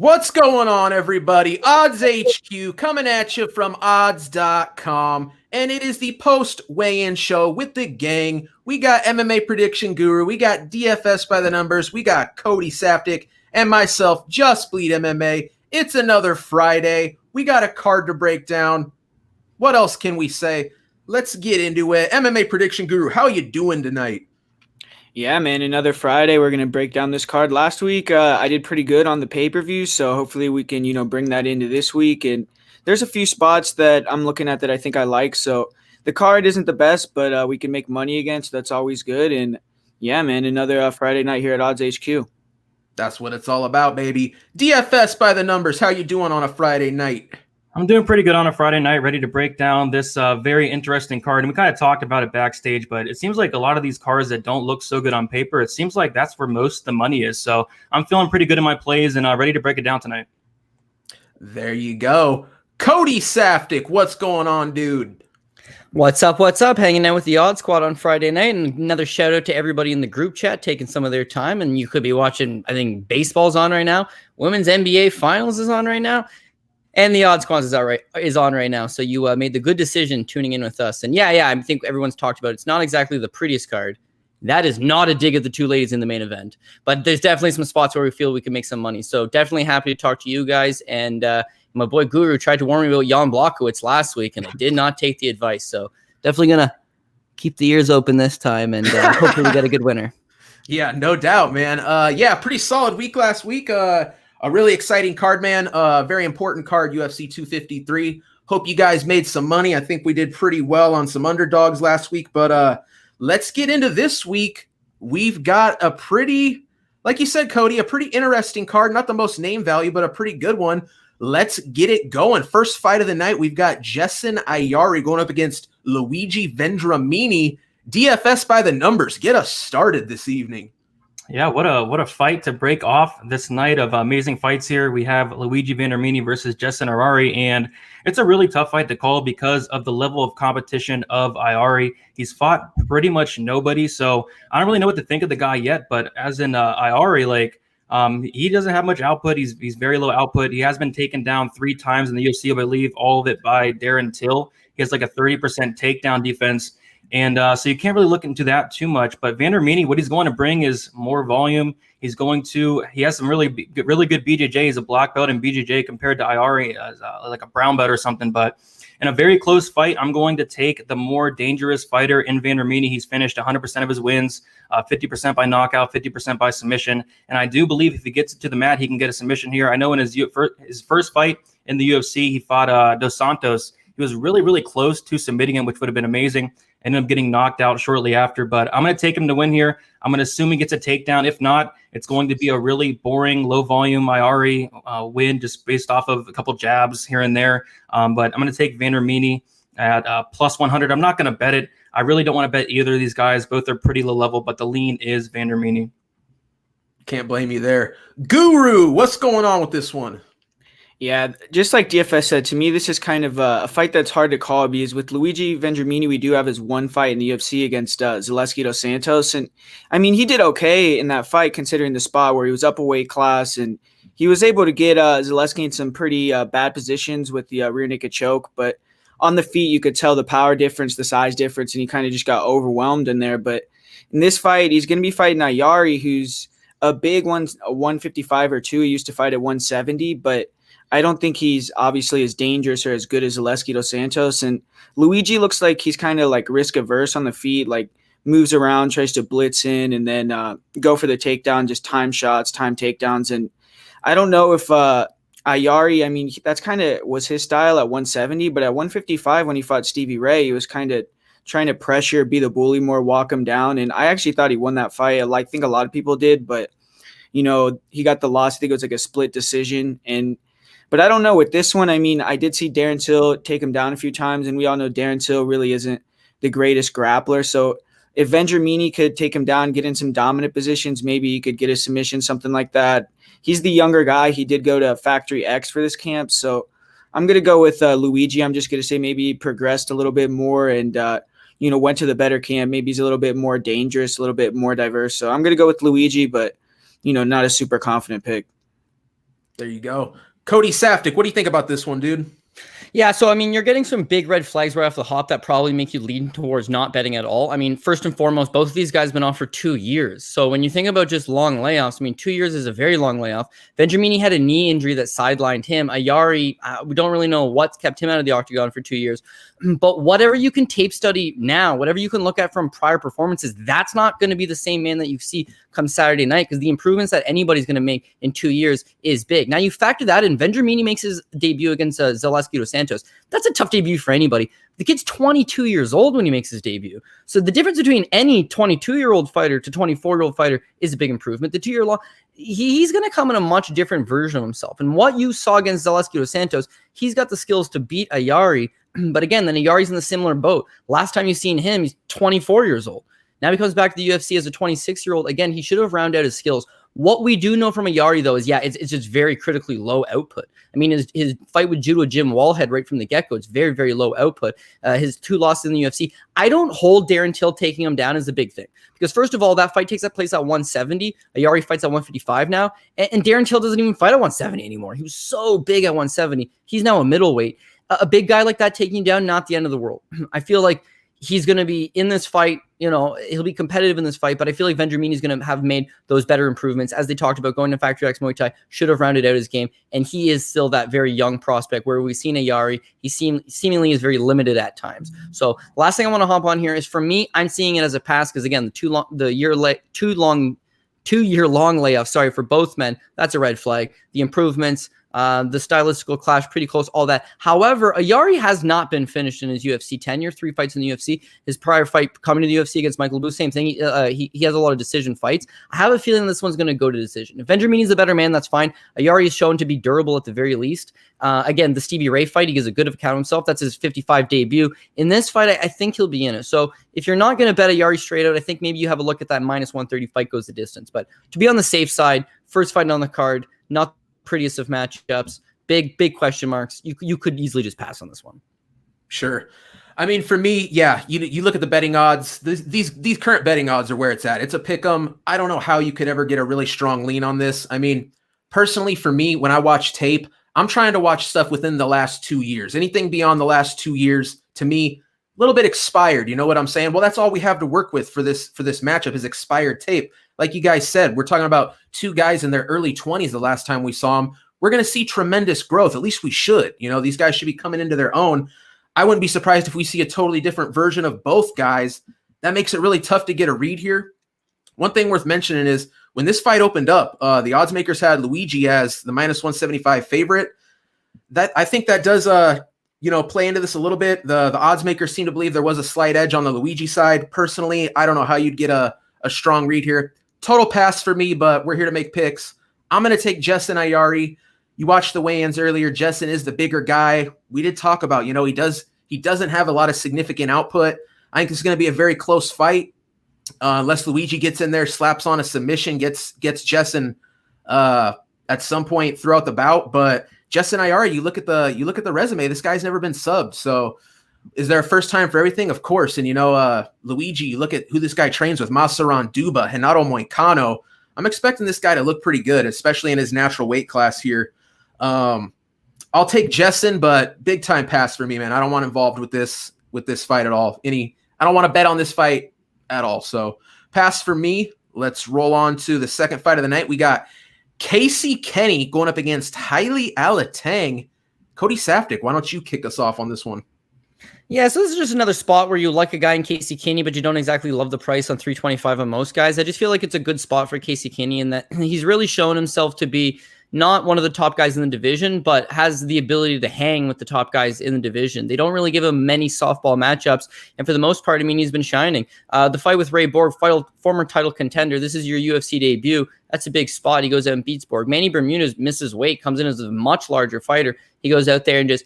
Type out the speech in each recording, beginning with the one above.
What's going on, everybody? Odds HQ coming at you from odds.com, and it is the post weigh-in show with the gang. We got MMA prediction guru, we got DFS by the numbers, we got Cody Saptic, and myself, Just Bleed MMA. It's another Friday. We got a card to break down. What else can we say? Let's get into it. MMA prediction guru, how you doing tonight? Yeah, man, another Friday. We're going to break down this card. Last week, I did pretty good on the pay-per-view, so hopefully we can, bring that into this week. And there's a few spots that I'm looking at that I think I like. So the card isn't the best, but we can make money again, so that's always good. And yeah, man, another Friday night here at Odds HQ. That's what it's all about, baby. DFS by the numbers, how you doing on a Friday night? I'm doing pretty good on a Friday night, ready to break down this very interesting card. And we kind of talked about it backstage, but it seems like a lot of these cards that don't look so good on paper, it seems like that's where most of the money is. So I'm feeling pretty good in my plays and ready to break it down tonight. There you go. Cody Saptic, what's going on, dude? What's up? What's up? Hanging out with the Odd Squad on Friday night. And another shout out to everybody in the group chat taking some of their time. And you could be watching, I think baseball's on right now. Women's NBA Finals is on right now. And the Odds Squad is on right now. So you made the good decision tuning in with us. And yeah, I think everyone's talked about it. It's not exactly the prettiest card. That is not a dig at the two ladies in the main event. But there's definitely some spots where we feel we can make some money. So definitely happy to talk to you guys. And my boy Guru tried to warn me about Jan Blachowicz last week, and I did not take the advice. So definitely going to keep the ears open this time, and hopefully we get a good winner. Yeah, no doubt, man. Pretty solid week last week. A really exciting card, man. Very important card, UFC 253. Hope you guys made some money. I think we did pretty well on some underdogs last week. But let's get into this week. We've got a pretty, like you said, Cody, a pretty interesting card. Not the most name value, but a pretty good one. Let's get it going. First fight of the night, we've got Jessin Ayari going up against Luigi Vendramini. DFS by the numbers. Get us started this evening. Yeah, what a fight to break off this night of amazing fights here. We have Luigi Vendramini versus Jessin Ayari, and it's a really tough fight to call because of the level of competition of Ayari. He's fought pretty much nobody, so I don't really know what to think of the guy yet, but as in Ayari, he doesn't have much output. He's very low output. He has been taken down 3 times in the UFC, I believe, all of it by Darren Till. He has like a 30% takedown defense. And so you can't really look into that too much. But Vendramini, what he's going to bring is more volume. He has some really good BJJ. He's a black belt in BJJ compared to Ayari as like a brown belt or something. But in a very close fight, I'm going to take the more dangerous fighter in Vendramini. He's finished 100% of his wins, 50% by knockout, 50% by submission. And I do believe if he gets to the mat, he can get a submission here. I know in his first fight in the UFC, he fought Dos Santos. He was really, really close to submitting him, which would have been amazing. Ended up getting knocked out shortly after, but I'm going to take him to win here. I'm going to assume he gets a takedown. If not, it's going to be a really boring, low-volume Ayari win just based off of a couple jabs here and there. But I'm going to take Vendramini at plus 100. I'm not going to bet it. I really don't want to bet either of these guys. Both are pretty low level, but the lean is Vendramini. Can't blame you there. Guru, what's going on with this one? Yeah, just like DFS said, to me, this is kind of a fight that's hard to call because with Luigi Vendramini, we do have his one fight in the UFC against Zaleski Dos Santos. And, I mean, he did okay in that fight considering the spot where he was up a weight class. And he was able to get Zaleski in some pretty bad positions with the rear naked choke. But on the feet, you could tell the power difference, the size difference, and he kind of just got overwhelmed in there. But in this fight, he's going to be fighting Ayari, who's a big one, a 155 or 2. He used to fight at 170, but I don't think he's obviously as dangerous or as good as Zaleski Dos Santos. And Luigi looks like he's kind of like risk averse on the feet, like moves around, tries to blitz in, and then go for the takedown, just time shots, time takedowns. And I don't know if Ayari, I mean, that's kind of was his style at 170, but at 155 when he fought Stevie Ray, he was kind of trying to pressure, be the bully more, walk him down. And I actually thought he won that fight. I think a lot of people did, but, he got the loss. I think it was like a split decision. But I don't know with this one. I mean, I did see Darren Till take him down a few times, and we all know Darren Till really isn't the greatest grappler. So if Vendramini could take him down, get in some dominant positions, maybe he could get a submission, something like that. He's the younger guy. He did go to Factory X for this camp. So I'm going to go with Luigi. I'm just going to say maybe he progressed a little bit more and, went to the better camp. Maybe he's a little bit more dangerous, a little bit more diverse. So I'm going to go with Luigi, but, not a super confident pick. There you go. Cody Safdie, what do you think about this one, dude? Yeah, so I mean, you're getting some big red flags right off the hop that probably make you lean towards not betting at all. I mean, first and foremost, both of these guys have been off for 2 years. So when you think about just long layoffs, I mean, 2 years is a very long layoff. Vendramini had a knee injury that sidelined him. Ayari, we don't really know what's kept him out of the octagon for 2 years. But whatever you can tape study now, whatever you can look at from prior performances, that's not going to be the same man that you see come Saturday night, because the improvements that anybody's going to make in 2 years is big. Now, you factor that in. Vendramini makes his debut against Zaleski dos Santos. That's a tough debut for anybody. The kid's 22 years old when he makes his debut. So the difference between any 22-year-old fighter to 24-year-old fighter is a big improvement. The 2-year long, he's going to come in a much different version of himself. And what you saw against Zaleski dos Santos, he's got the skills to beat Ayari. But again, then Ayari's in the similar boat. Last time you've seen him, he's 24 years old. Now he comes back to the UFC as a 26-year-old. Again, he should have rounded out his skills. What we do know from Ayari, though, is, it's just very critically low output. I mean, his fight with Judo Jim Wallhead right from the get-go, it's very, very low output. His 2 losses in the UFC, I don't hold Darren Till taking him down as a big thing. Because first of all, that fight takes place at 170. Ayari fights at 155 now. And Darren Till doesn't even fight at 170 anymore. He was so big at 170. He's now a middleweight. A big guy like that taking him down, not the end of the world. I feel like he's going to be in this fight, he'll be competitive in this fight, but I feel like Vendramini is going to have made those better improvements. As they talked about, going to Factory X Muay Thai should have rounded out his game, and he is still that very young prospect where we've seen Ayari, he seemingly is very limited at times. So last thing I want to hop on here is, for me, I'm seeing it as a pass, because again, the 2 year long layoff, for both men, that's a red flag. The improvements, the stylistical clash, pretty close, all that. However, Ayari has not been finished in his UFC tenure. 3 fights in the UFC. His prior fight coming to the UFC against Michael Booth, same thing. He has a lot of decision fights. I have a feeling this one's going to go to decision. If Vendramini is a better man, that's fine. Ayari is shown to be durable at the very least. Again, the Stevie Ray fight, he gives a good account of himself. That's his 55 debut. In this fight, I think he'll be in it. So if you're not going to bet Ayari straight out, I think maybe you have a look at that minus 130 fight goes the distance. But to be on the safe side, first fight on the card, not prettiest of matchups, big question marks. You could easily just pass on this one. Sure. I mean, for me, you look at the betting odds. These current betting odds are where it's at. It's a pick 'em. I don't know how you could ever get a really strong lean on this. I mean, personally, for me, when I watch tape, I'm trying to watch stuff within the last 2 years. Anything beyond the last 2 years, to me, a little bit expired. You know what I'm saying? Well, that's all we have to work with for this matchup is expired tape. Like you guys said, we're talking about 2 guys in their early 20s the last time we saw them. We're going to see tremendous growth. At least we should. These guys should be coming into their own. I wouldn't be surprised if we see a totally different version of both guys. That makes it really tough to get a read here. One thing worth mentioning is when this fight opened up, the odds makers had Luigi as the minus 175 favorite. That I think that does play into this a little bit. The odds makers seem to believe there was a slight edge on the Luigi side. Personally, I don't know how you'd get a strong read here. Total pass for me, but we're here to make picks. I'm going to take Jessin Ayari. You watched the weigh-ins earlier. Jessin is the bigger guy. We did talk about, he doesn't have a lot of significant output. I think it's going to be a very close fight. Unless Luigi gets in there, slaps on a submission, gets Jessin at some point throughout the bout. But Jessin Ayari, you look at the resume. This guy's never been subbed. So is there a first time for everything? Of course. And Luigi, you look at who this guy trains with: Masaran Duba, Renato Moicano. I'm expecting this guy to look pretty good, especially in his natural weight class here. I'll take Jessin, but big time pass for me, man. I don't want involved with this fight at all. I don't want to bet on this fight at all. So pass for me. Let's roll on to the second fight of the night. We got Casey Kenney going up against Heili Alateng. Cody Safdie, why don't you kick us off on this one? Yeah, so this is just another spot where you like a guy in Casey Kenney, but you don't exactly love the price on 325 on most guys. I just feel like it's a good spot for Casey Kenney in that he's really shown himself to be not one of the top guys in the division, but has the ability to hang with the top guys in the division. They don't really give him many softball matchups, and for the most part, he's been shining. The fight with Ray Borg, former title contender, this is your UFC debut. That's a big spot. He goes out and beats Borg. Manny Bermudez misses weight, comes in as a much larger fighter. He goes out there and just,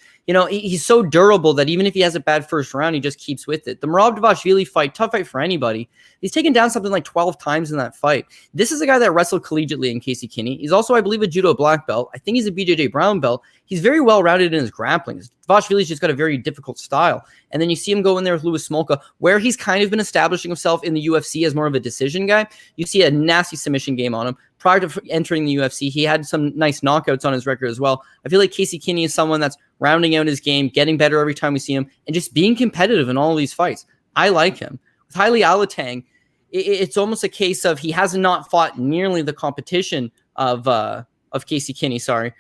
he's so durable that even if he has a bad first round, he just keeps with it. The Merab fight, tough fight for anybody. He's taken down something like 12 times in that fight. This is a guy that wrestled collegiately in Casey Kenney. He's also, I believe, a judo black belt. I think he's a BJJ brown belt. He's very well-rounded in his grappling. Dvalishvili's just got a very difficult style. And then you see him go in there with Louis Smolka, where he's kind of been establishing himself in the UFC as more of a decision guy. You see a nasty submission game on him. prior to entering the UFC, he had some nice knockouts on his record as well. I feel like Casey Kenney is someone that's rounding out his game, getting better every time we see him, and just being competitive in all of these fights. I like him. With Heili Alateng, it's almost a case of he has not fought nearly the competition of Casey Kenney, sorry.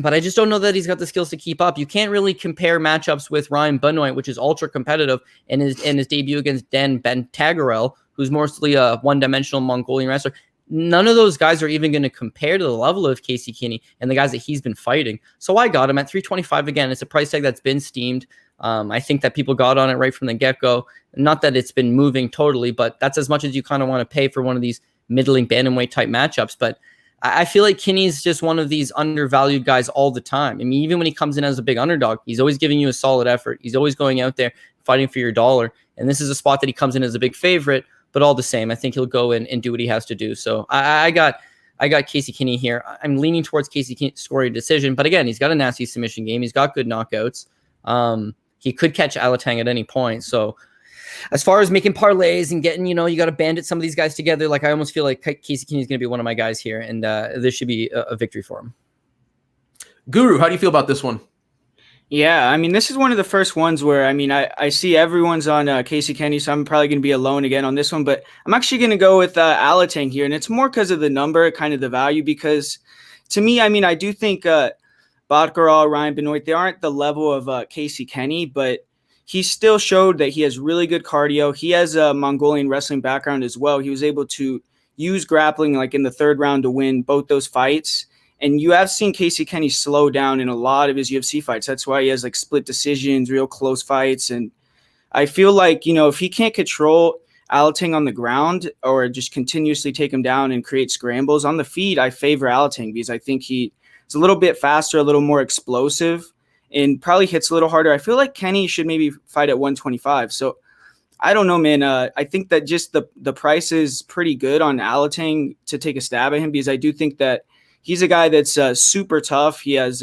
But I just don't know that he's got the skills to keep up. You can't really compare matchups with Ryan Benoit, which is ultra competitive, and his debut against Dan Bentagarel, who's mostly a one-dimensional Mongolian wrestler. None of those guys are even going to compare to the level of Casey Kenney and the guys that he's been fighting. So I got him at 325 again. It's a price tag that's been steamed. I think that people got on it right from the get-go. Not that it's been moving totally, but that's as much as you kind of want to pay for one of these middling bantamweight type matchups. But I feel like Kenney's just one of these undervalued guys all the time. I mean, even when he comes in as a big underdog, he's always giving you a solid effort. He's always going out there fighting for your dollar. And this is a spot that he comes in as a big favorite, but all the same, I think he'll go in and do what he has to do. So I got Casey Kenney here. I'm leaning towards Casey Kenney scoring a decision, but again, he's got a nasty submission game. He's got good knockouts. He could catch Alateng at any point. So as far as making parlays and getting, you got to bandit some of these guys together. Like I almost feel like Casey Kenney is going to be one of my guys here, and this should be a victory for him. Guru, how do you feel about this one? Yeah, I mean, this is one of the first ones where, I mean, I see everyone's on Casey Kenney, so I'm probably going to be alone again on this one, but I'm actually going to go with Alateng here, and it's more because of the number, kind of the value, because to me, I mean, I do think Botkarol, Ryan Benoit, they aren't the level of Casey Kenney, but he still showed that he has really good cardio. He has a Mongolian wrestling background as well. He was able to use grappling like in the third round to win both those fights. And you have seen Casey Kenney slow down in a lot of his UFC fights. That's why he has like split decisions, real close fights. And I feel like, if he can't control Alateng on the ground or just continuously take him down and create scrambles on the feet, I favor Alateng because I think he's a little bit faster, a little more explosive, and probably hits a little harder. I feel like Kenney should maybe fight at 125. So I don't know, man. I think that just the price is pretty good on Alateng to take a stab at him because I do think that he's a guy that's super tough. He has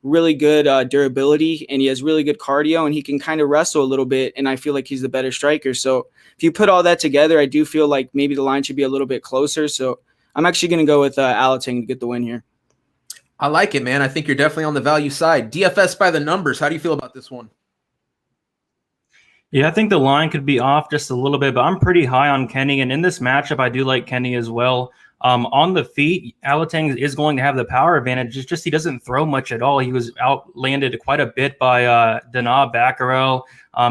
really good durability, and he has really good cardio, and he can kind of wrestle a little bit, and I feel like he's the better striker. So if you put all that together, I do feel like maybe the line should be a little bit closer. So I'm actually going to go with Alateng to get the win here. I like it, man. I think you're definitely on the value side. DFS by the numbers. How do you feel about this one? Yeah, I think the line could be off just a little bit, but I'm pretty high on Kenney. And in this matchup, I do like Kenney as well. On the feet, Alateng is going to have the power advantage. It's just he doesn't throw much at all. He was outlanded quite a bit by Dana Baccarel.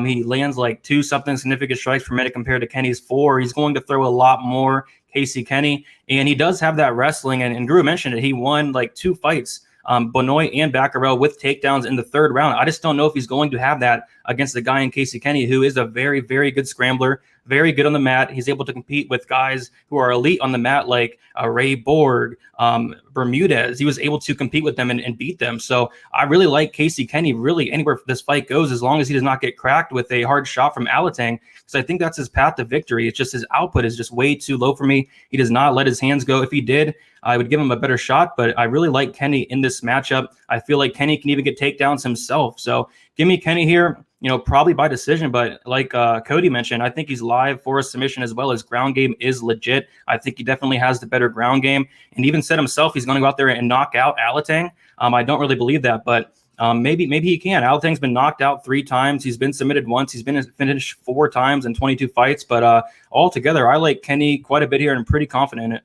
He lands like 2 something significant strikes per minute compared to Kenney's 4. He's going to throw a lot more, Casey Kenney, and he does have that wrestling. And Drew mentioned it. He won like 2 fights, Benoit and Baccarel, with takedowns in the third round. I just don't know if he's going to have that against the guy in Casey Kenney, who is a very, very good scrambler, very good on the mat. He's able to compete with guys who are elite on the mat, like Ray Borg, Bermudez. He was able to compete with them and beat them. So I really like Casey Kenney really anywhere this fight goes, as long as he does not get cracked with a hard shot from Alateng, because I think that's his path to victory. It's just his output is just way too low for me. He does not let his hands go. If he did, I would give him a better shot, but I really like Kenney in this matchup. I feel like Kenney can even get takedowns himself. So give me Kenney here, probably by decision, but like Cody mentioned, I think he's live for a submission as well. His ground game is legit. I think he definitely has the better ground game, and even said himself he's going to go out there and knock out Alateng. I don't really believe that, but maybe he can. Alateng's been knocked out 3 times. He's been submitted once. He's been finished 4 times in 22 fights, but altogether, I like Kenney quite a bit here and I'm pretty confident in it.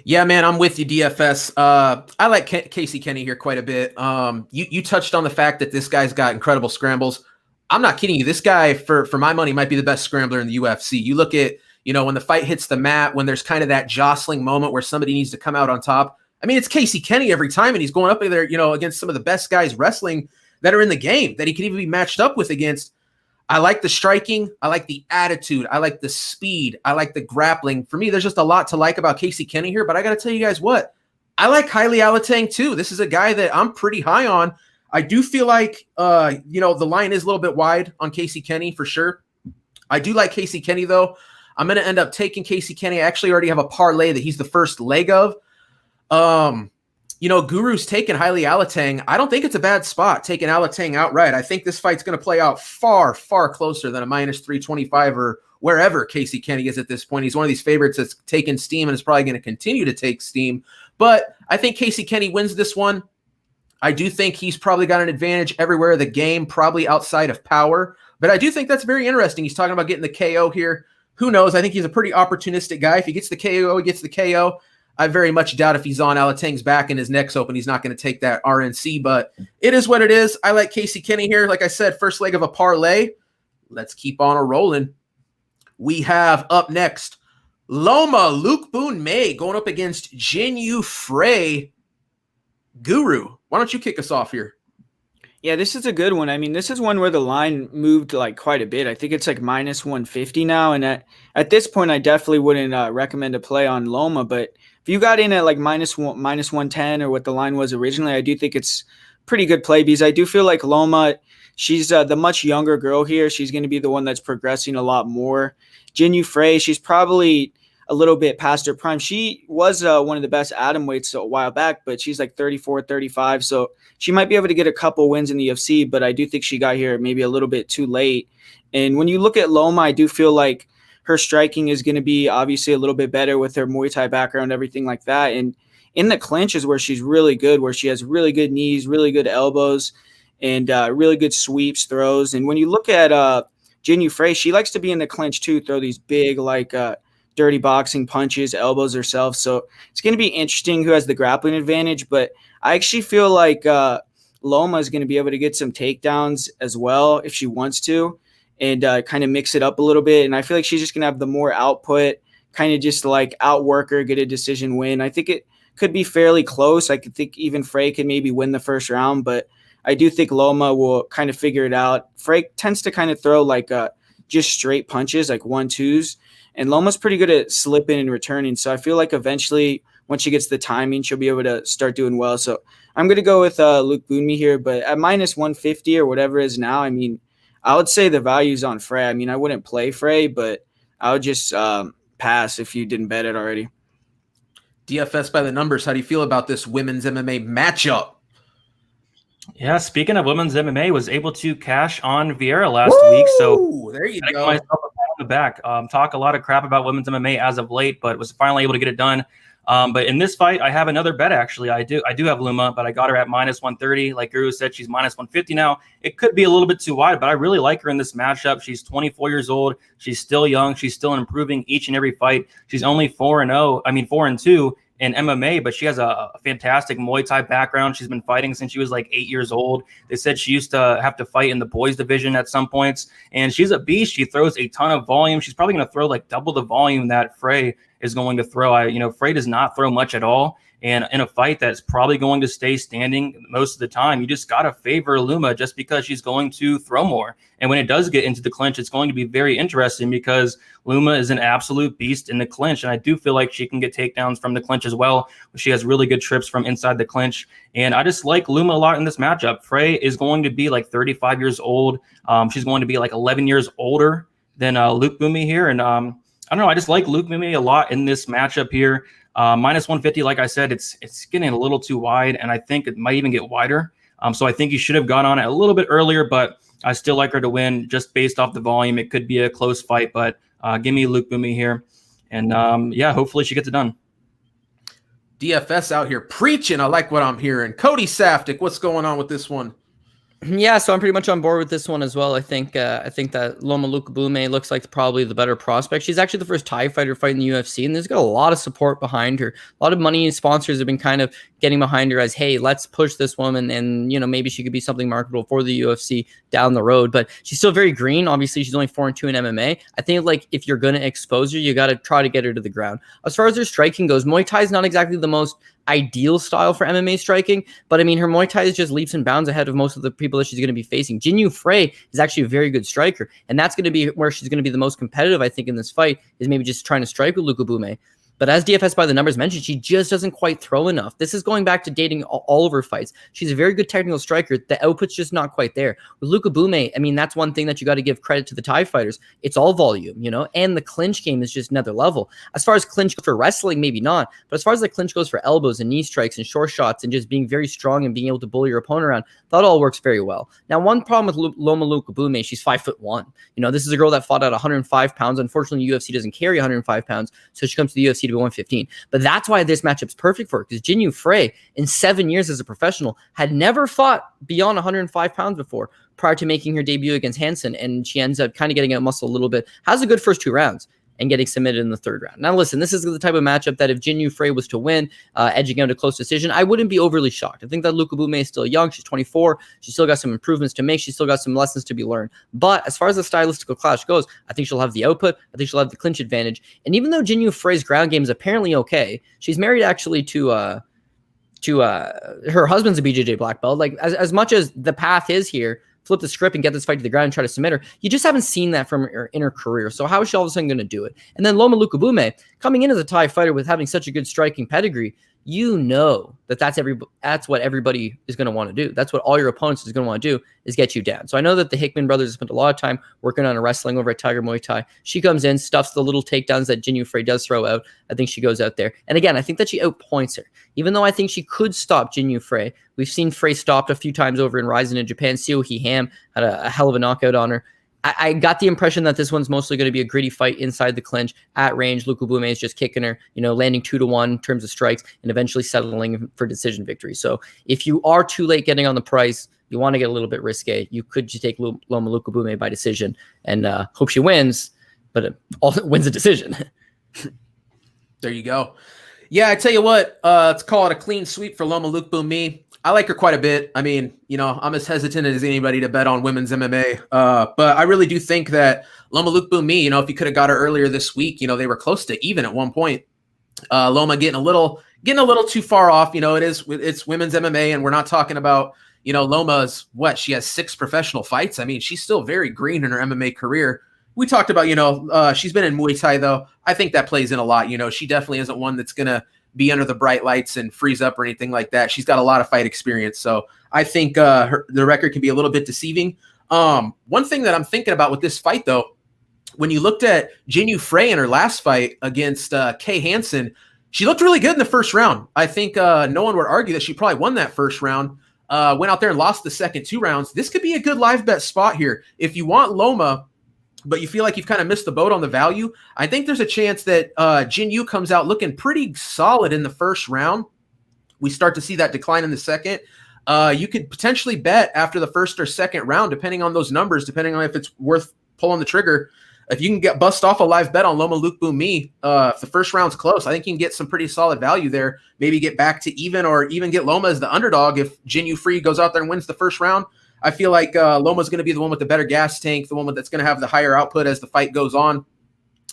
Yeah, man, I'm with you, DFS. I like Casey Kenney here quite a bit. You touched on the fact that this guy's got incredible scrambles. I'm not kidding you. This guy, for my money, might be the best scrambler in the UFC. You look at, when the fight hits the mat, when there's kind of that jostling moment where somebody needs to come out on top. I mean, it's Casey Kenney every time, and he's going up there, against some of the best guys wrestling that are in the game that he can even be matched up with against. I like the striking. I like the attitude. I like the speed. I like the grappling. For me, there's just a lot to like about Casey Kenney here, but I got to tell you guys what. I like Heili Alateng too. This is a guy that I'm pretty high on. I do feel like, the line is a little bit wide on Casey Kenney for sure. I do like Casey Kenney, though. I'm going to end up taking Casey Kenney. I actually already have a parlay that he's the first leg of. Guru's taking Heili Alateng. I don't think it's a bad spot taking Alateng outright. I think this fight's going to play out far, far closer than a -325 wherever Casey Kenney is at this point. He's one of these favorites that's taken steam and is probably going to continue to take steam. But I think Casey Kenney wins this one. I do think he's probably got an advantage everywhere in the game, probably outside of power. But I do think that's very interesting. He's talking about getting the KO here. Who knows? I think he's a pretty opportunistic guy. If he gets the KO, he gets the KO. I very much doubt if he's on Alateng's back and his neck's open, he's not going to take that RNC. But it is what it is. I like Casey Kenney here. Like I said, first leg of a parlay. Let's keep on a rolling. We have up next Loma, Lookboonmee going up against Jinh Frey. Guru, why don't you kick us off here? Yeah, this is a good one. I mean, this is one where the line moved like quite a bit. I think it's like minus 150 now. And at this point, I definitely wouldn't recommend a play on Loma. But if you got in at like minus 110 or what the line was originally, I do think it's pretty good play because I do feel like Loma, she's the much younger girl here. She's going to be the one that's progressing a lot more. Jinh Frey, she's probably a little bit past her prime. She was one of the best atom weights a while back, but she's like 34, 35. So she might be able to get a couple wins in the UFC, but I do think she got here maybe a little bit too late. And when you look at Loma, I do feel like her striking is going to be obviously a little bit better with her Muay Thai background, everything like that. And in the clinch is where she's really good, where she has really good knees, really good elbows, and really good sweeps, throws. And when you look at Jinh Frey, she likes to be in the clinch too, throw these big like dirty boxing punches, elbows herself. So it's going to be interesting who has the grappling advantage. But I actually feel like Loma is going to be able to get some takedowns as well if she wants to and kind of mix it up a little bit. And I feel like she's just going to have the more output, kind of just like outwork her, get a decision win. I think it could be fairly close. I could think even Frey could maybe win the first round, but I do think Loma will kind of figure it out. Frey tends to kind of throw like just straight punches, like 1-2s. And Loma's pretty good at slipping and returning. So I feel like eventually, once she gets the timing, she'll be able to start doing well. So I'm going to go with Lookboonmee here. But at minus 150 or whatever it is now, I mean, I would say the value's on Frey. I mean, I wouldn't play Frey, but I would just pass if you didn't bet it already. DFS by the numbers, how do you feel about this women's MMA matchup? Yeah, speaking of women's MMA, was able to cash on Vieira last week. So there you go. Myself a pat on the back. Talk a lot of crap about women's MMA as of late, but was finally able to get it done. But in this fight, I have another bet, actually. I do have Loma, but I got her at minus 130. Like Guru said, she's minus 150 now. It could be a little bit too wide, but I really like her in this matchup. She's 24 years old. She's still young. She's still improving each and every fight. She's only 4-2 in MMA, but she has a fantastic Muay Thai background. She's been fighting since she was like 8 years old. They said she used to have to fight in the boys division at some points, and she's a beast. She throws a ton of volume. She's probably going to throw like double the volume that Frey is going to throw. Frey does not throw much at all. And in a fight that's probably going to stay standing most of the time, you just got to favor Loma just because she's going to throw more. And when it does get into the clinch, it's going to be very interesting because Loma is an absolute beast in the clinch. And I do feel like she can get takedowns from the clinch as well. She has really good trips from inside the clinch. And I just like Loma a lot in this matchup. Frey is going to be like 35 years old. She's going to be like 11 years older than Lookboonmee here. And I don't know. I just like Lookboonmee a lot in this matchup here. Minus 150, like I said, it's getting a little too wide, and I think it might even get wider. So I think you should have gone on it a little bit earlier, but I still like her to win just based off the volume. It could be a close fight, but give me Lookboonmee here. And yeah, hopefully she gets it done. DFS out here preaching. I like what I'm hearing. Cody Saftik, what's going on with this one? Yeah, so I'm pretty much on board with this one as well. I think that Loma Lookboonmee looks like probably the better prospect. She's actually the first Thai fighter fighting the UFC, and there's got a lot of support behind her. A lot of money and sponsors have been kind of getting behind her as, hey, let's push this woman, and maybe she could be something marketable for the UFC down the road. But she's still very green. Obviously, she's only 4-2 in MMA. I think like if you're gonna expose her, you got to try to get her to the ground. As far as her striking goes, Muay Thai is not exactly the most ideal style for MMA striking, but I mean her Muay Thai is just leaps and bounds ahead of most of the people that she's going to be facing. Jinh Frey is actually a very good striker, and that's going to be where she's going to be the most competitive, I think, in this fight, is maybe just trying to strike with Lookboonmee. But as DFS by the numbers mentioned, she just doesn't quite throw enough. This is going back to dating all of her fights. She's a very good technical striker. The output's just not quite there. With Lookboonmee, I mean, that's one thing that you got to give credit to the Thai fighters. It's all volume, and the clinch game is just another level. As far as clinch for wrestling, maybe not. But as far as the clinch goes for elbows and knee strikes and short shots and just being very strong and being able to bully your opponent around, that all works very well. Now, one problem with Loma Lookboonmee, she's 5'1". This is a girl that fought at 105 pounds. Unfortunately, UFC doesn't carry 105 pounds, so she comes to the UFC to be 115. But that's why this matchup's perfect for her, because Jinh Frey, in 7 years as a professional, had never fought beyond 105 pounds before, prior to making her debut against Hansen, and she ends up kind of getting out muscle a little bit, has a good first 2 rounds, and getting submitted in the 3rd round. Now, listen, this is the type of matchup that if Jinh Frey was to win, edging out a close decision, I wouldn't be overly shocked. I think that Lookboonmee is still young. She's 24. She's still got some improvements to make. She's still got some lessons to be learned. But as far as the stylistical clash goes, I think she'll have the output. I think she'll have the clinch advantage. And even though Jinh Frey's ground game is apparently okay, she's married actually to her husband's a BJJ black belt. Like, as much as the path is here, flip the script and get this fight to the ground and try to submit her, you just haven't seen that from her in her career. So how is she all of a sudden going to do it? And then Loma Lookboonmee, coming in as a Thai fighter with having such a good striking pedigree, that's what everybody is going to want to do. That's what all your opponents is going to want to do, is get you down. So I know that the Hickman brothers have spent a lot of time working on wrestling over at Tiger Muay Thai. She comes in, stuffs the little takedowns that Jinh Frey does throw out. I think she goes out there. And again, I think that she outpoints her. Even though I think she could stop Jinh Frey. We've seen Frey stopped a few times over in Rising in Japan. Seohee Ham had a hell of a knockout on her. I got the impression that this one's mostly going to be a gritty fight inside the clinch at range. Lookboonmee is just kicking her, landing 2-1 in terms of strikes and eventually settling for decision victory. So if you are too late getting on the price, you want to get a little bit risque, you could just take Loma Lookboonmee by decision and hope she wins, but also wins a decision. There you go. Yeah, I tell you what, let's call it a clean sweep for Loma Lookboonmee. I like her quite a bit. I mean, I'm as hesitant as anybody to bet on women's MMA. But I really do think that Loma Lookboonmee, if you could have got her earlier this week, they were close to even at one point. Loma getting a little too far off. It's women's MMA, and we're not talking about, Loma's she has 6 professional fights. I mean, she's still very green in her MMA career. We talked about, she's been in Muay Thai though. I think that plays in a lot. She definitely isn't one that's going to be under the bright lights and freeze up or anything like that. She's got a lot of fight experience. So I think the record can be a little bit deceiving. One thing that I'm thinking about with this fight, though, when you looked at Jinh Frey in her last fight against Kay Hansen, she looked really good in the first round. I think no one would argue that she probably won that first round. Went out there and lost the second 2 rounds. This could be a good live bet spot here. If you want Loma, but you feel like you've kind of missed the boat on the value, I think there's a chance that Jinh comes out looking pretty solid in the first round. We start to see that decline in the second. You could potentially bet after the first or second round, depending on those numbers, depending on if it's worth pulling the trigger. If you can bust off a live bet on Loma Lookboonmee, if the first round's close, I think you can get some pretty solid value there. Maybe get back to even, or even get Loma as the underdog if Jinh Frey goes out there and wins the first round. I feel like Loma's going to be the one with the better gas tank, the one that's going to have the higher output as the fight goes on.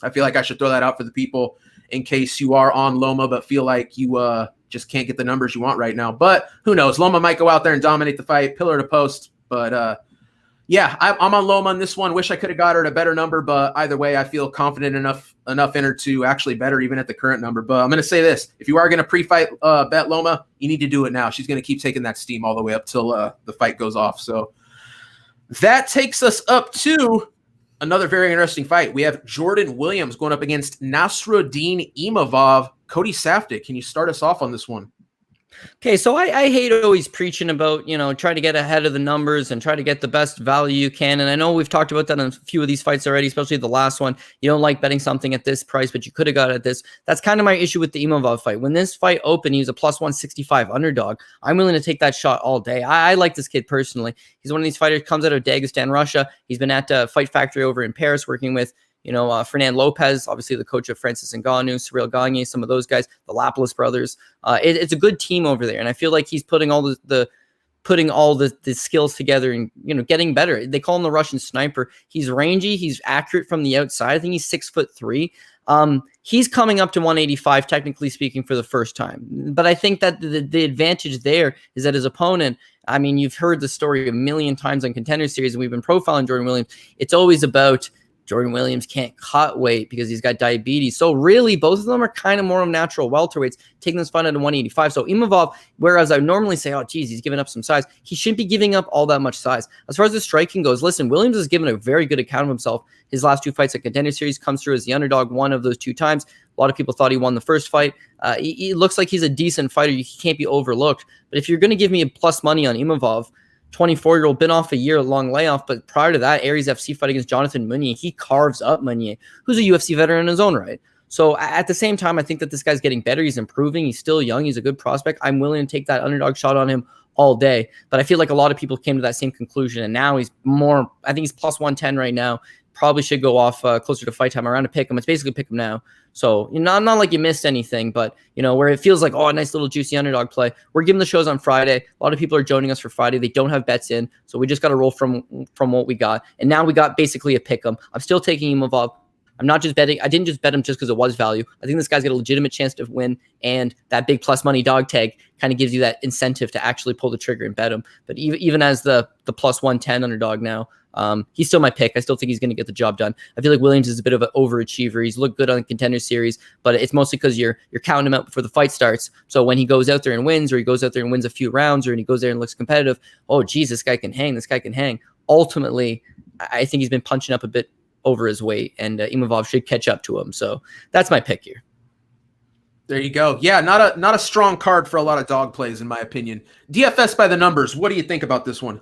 I feel like I should throw that out for the people in case you are on Loma but feel like you just can't get the numbers you want right now. But who knows? Loma might go out there and dominate the fight, pillar to post. But yeah, I'm on Loma on this one. Wish I could have got her at a better number, but either way, I feel confident enough in her to actually bet her even at the current number. But I'm going to say this. If you are going to pre-fight bet Loma, you need to do it now. She's going to keep taking that steam all the way up till the fight goes off. So that takes us up to another very interesting fight. We have Jordan Williams going up against Nassourdine Imavov. Cody Safdie, can you start us off on this one? Okay, so I hate always preaching about, try to get ahead of the numbers and try to get the best value you can. And I know we've talked about that in a few of these fights already, especially the last one. You don't like betting something at this price, but you could have got it at this. That's kind of my issue with the Imavov fight. When this fight opened, he was a plus 165 underdog. I'm willing to take that shot all day. I like this kid personally. He's one of these fighters, comes out of Dagestan, Russia. He's been at Fight Factory over in Paris working with Fernand Lopez, obviously the coach of Francis Ngannou, Cyril Gagne, some of those guys, the Lapalus brothers. It's a good team over there, and I feel like he's putting all the skills together and getting better. They call him the Russian sniper. He's rangy, he's accurate from the outside. I think he's 6'3". He's coming up to 185, technically speaking, for the first time. But I think that the advantage there is that his opponent, I mean, you've heard the story a million times on Contender Series, and we've been profiling Jordan Williams. It's always about Jordan Williams can't cut weight because he's got diabetes. So really, both of them are kind of more natural welterweights, taking this fight at 185. So Imavov, whereas I normally say, oh, geez, he's giving up some size, he shouldn't be giving up all that much size. As far as the striking goes, listen, Williams has given a very good account of himself. His last 2 fights at Contender Series comes through as the underdog one of those 2 times. A lot of people thought he won the first fight. He looks like he's a decent fighter. He can't be overlooked. But if you're going to give me a plus money on Imavov, 24-year-old, been off a year-long layoff, but prior to that, Aries FC fight against Jonathan Meunier, he carves up Meunier, who's a UFC veteran in his own right. So at the same time, I think that this guy's getting better. He's improving. He's still young. He's a good prospect. I'm willing to take that underdog shot on him all day. But I feel like a lot of people came to that same conclusion, and now he's more, I think he's plus 110 right now. Probably should go off closer to fight time around to pick him. It's basically pick him now. So not like you missed anything, but where it feels like, oh, a nice little juicy underdog play. We're giving the shows on Friday. A lot of people are joining us for Friday. They don't have bets in, so we just got to roll from what we got. And now we got basically a pick 'em. I'm still taking Imavov. I'm not just betting. I didn't just bet him just because it was value. I think this guy's got a legitimate chance to win, and that big plus money dog tag kind of gives you that incentive to actually pull the trigger and bet him. But even as the plus 110 underdog now, he's still my pick. I still think he's going to get the job done. I feel like Williams is a bit of an overachiever. He's looked good on the Contender Series, but it's mostly because you're counting him out before the fight starts. So when he goes out there and wins, or he goes out there and wins a few rounds, or he goes there and looks competitive, oh, geez, this guy can hang. This guy can hang. Ultimately, I think he's been punching up a bit over his weight, and Imavov should catch up to him. So that's my pick here. There you go. Yeah, not a strong card for a lot of dog plays, in my opinion. DFS by the numbers. What do you think about this one?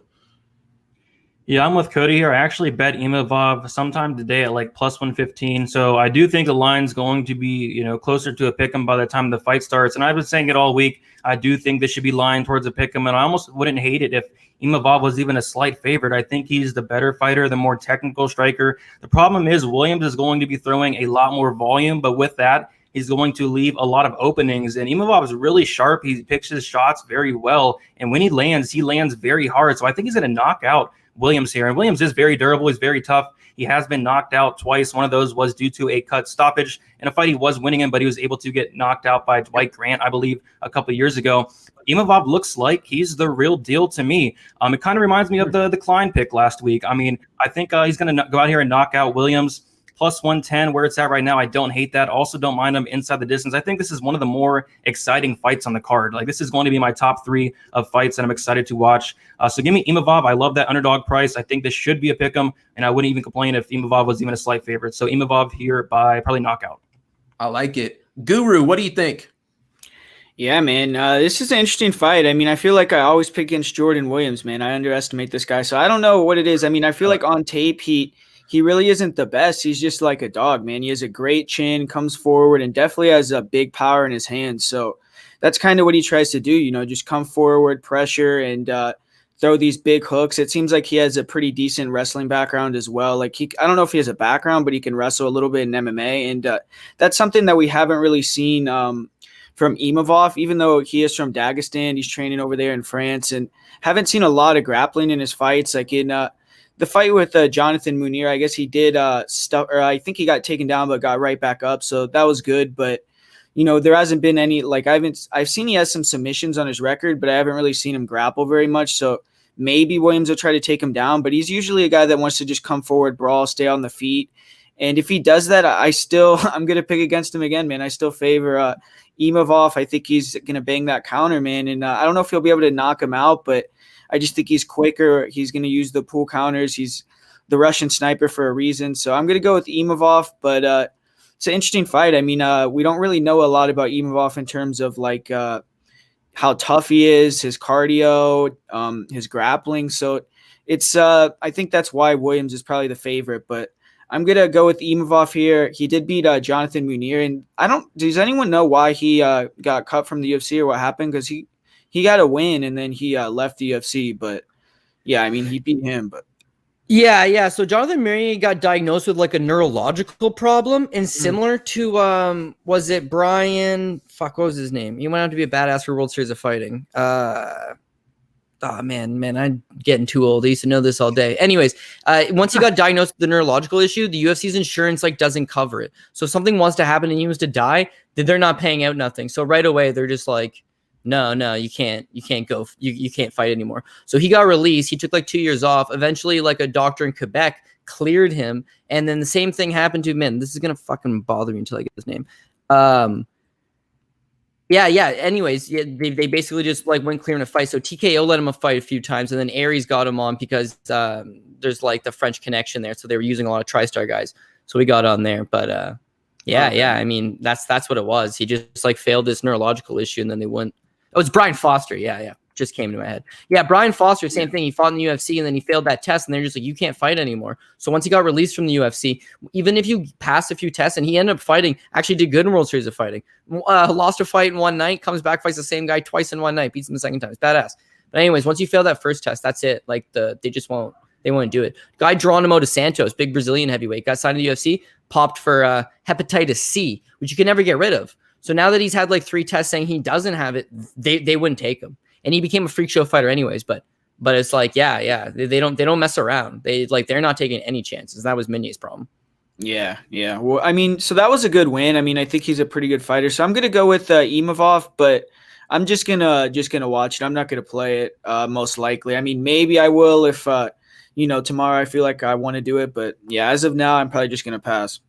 Yeah, I'm with Cody here. I actually bet Imavov sometime today at like plus 115. So I do think the line's going to be, closer to a pick'em by the time the fight starts. And I've been saying it all week. I do think this should be lined towards a pick'em, and I almost wouldn't hate it if Imavov was even a slight favorite. I think he's the better fighter, the more technical striker. The problem is Williams is going to be throwing a lot more volume, but with that, he's going to leave a lot of openings. And Imavov is really sharp. He picks his shots very well, and when he lands very hard. So I think he's going to knock out Williams here. And Williams is very durable. He's very tough. He has been knocked out twice. One of those was due to a cut stoppage in a fight he was winning in, but he was able to get knocked out by Dwight Grant, I believe, a couple of years ago. Imavov looks like he's the real deal to me. It kind of reminds me of the Klein pick last week. I mean, I think he's going to go out here and knock out Williams. Plus 110, where it's at right now, I don't hate that. Also don't mind him inside the distance. I think this is one of the more exciting fights on the card. Like, this is going to be my top 3 of fights that I'm excited to watch. So give me Imavov. I love that underdog price. I think this should be a pick'em, and I wouldn't even complain if Imavov was even a slight favorite. So Imavov here by probably knockout. I like it. Guru, what do you think? Yeah, man, this is an interesting fight. I mean, I feel like I always pick against Jordan Williams, man. I underestimate this guy. So I don't know what it is. I mean, I feel like on tape, he really isn't the best. He's just like a dog, man. He has a great chin, comes forward, and definitely has a big power in his hands. So that's kind of what he tries to do, just come forward, pressure, and throw these big hooks. It seems like he has a pretty decent wrestling background as well. Like, I don't know if he has a background, but he can wrestle a little bit in MMA. And that's something that we haven't really seen from Imavov, even though he is from Dagestan. He's training over there in France, and haven't seen a lot of grappling in his fights. Like in the fight with Jonathan Meunier, I guess he did I think he got taken down but got right back up, so that was good. But there hasn't been any, like, I've seen he has some submissions on his record, but I haven't really seen him grapple very much. So maybe Williams will try to take him down, but he's usually a guy that wants to just come forward, brawl, stay on the feet. And if he does that, I'm going to pick against him again, man. I still favor Imavov. I think he's going to bang that counter, man. And I don't know if he'll be able to knock him out, but I just think he's quicker. He's going to use the pull counters. He's the Russian sniper for a reason. So I'm going to go with Imavov, but it's an interesting fight. I mean, we don't really know a lot about Imavov in terms of like how tough he is, his cardio, his grappling. So it's I think that's why Williams is probably the favorite, but I'm going to go with Imavov here. He did beat Jonathan Meunier, and does anyone know why he got cut from the UFC or what happened? Because he got a win and then he left the UFC, but yeah, I mean, he beat him, but. Yeah. So Jonathan Meunier got diagnosed with like a neurological problem, and similar to was it Brian? What was his name? He went on to be a badass for World Series of Fighting. Oh man, I'm getting too old. I used to know this all day. Anyways, once he got diagnosed with the neurological issue, the UFC's insurance doesn't cover it. So if something wants to happen and he was to die, then they're not paying out nothing. So right away they're just like, no, you can't go, you can't fight anymore. So he got released. He took like 2 years off. Eventually, like a doctor in Quebec cleared him, and then the same thing happened to him. This is gonna fucking bother me until I get his name. Yeah. Anyways, they basically just like went clear in a fight. So TKO let him fight a few times, and then Aries got him on because there's like the French connection there, so they were using a lot of TriStar guys. So we got on there, but yeah. I mean, that's what it was. He just like failed this neurological issue, and then they went. Oh, it's Brian Foster. Yeah. Just came to my head. Yeah, Brian Foster, same thing. He fought in the UFC, and then he failed that test, and they're just like, you can't fight anymore. So once he got released from the UFC, even if you pass a few tests, and he ended up fighting, actually did good in World Series of Fighting. Lost a fight in one night, comes back, fights the same guy twice in one night, beats him the second time. It's badass. But anyways, once you fail that first test, that's it. Like they just won't. They won't do it. Guy Geronimo dos Santos, big Brazilian heavyweight, got signed to the UFC, popped for hepatitis C, which you can never get rid of. So now that he's had like 3 tests saying he doesn't have it, they wouldn't take him. And he became a freak show fighter anyways, but it's like, yeah, they don't mess around. They're not taking any chances. That was Minier's problem. Yeah. Well, I mean, so that was a good win. I mean, I think he's a pretty good fighter. So I'm gonna go with Imavov, but I'm just gonna watch it. I'm not gonna play it most likely. I mean, maybe I will if tomorrow I feel like I want to do it, but yeah, as of now, I'm probably just gonna pass.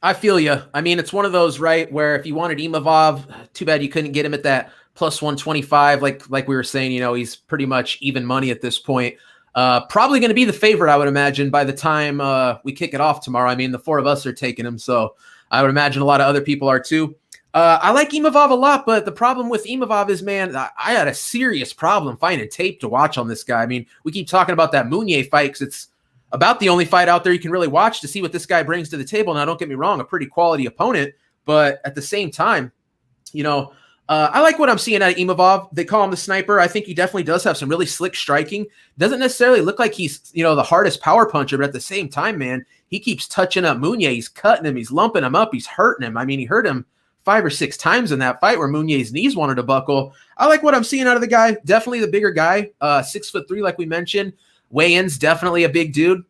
I feel you. I mean, it's one of those, right, where if you wanted Imavov, too bad you couldn't get him at that plus 125. Like we were saying, he's pretty much even money at this point. Probably going to be the favorite, I would imagine, by the time we kick it off tomorrow. I mean, the 4 of us are taking him, so I would imagine a lot of other people are too. I like Imavov a lot, but the problem with Imavov is, man, I had a serious problem finding tape to watch on this guy. I mean, we keep talking about that Mounier fight because it's about the only fight out there you can really watch to see what this guy brings to the table. Now, don't get me wrong, a pretty quality opponent, but at the same time, I like what I'm seeing out of Imavov. They call him the sniper. I think he definitely does have some really slick striking. Doesn't necessarily look like he's, the hardest power puncher, but at the same time, man, he keeps touching up Mounier. He's cutting him. He's lumping him up. He's hurting him. I mean, he hurt him 5 or 6 times in that fight where Mounier's knees wanted to buckle. I like what I'm seeing out of the guy. Definitely the bigger guy, 6'3", like we mentioned. Weigh-ins, definitely a big dude.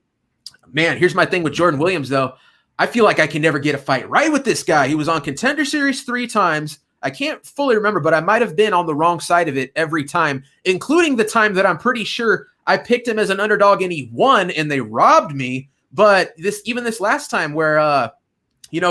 Man, here's my thing with Jordan Williams, though. I feel like I can never get a fight right with this guy. He was on Contender Series 3 times. I can't fully remember, but I might have been on the wrong side of it every time, including the time that I'm pretty sure I picked him as an underdog and he won and they robbed me. But this last time where,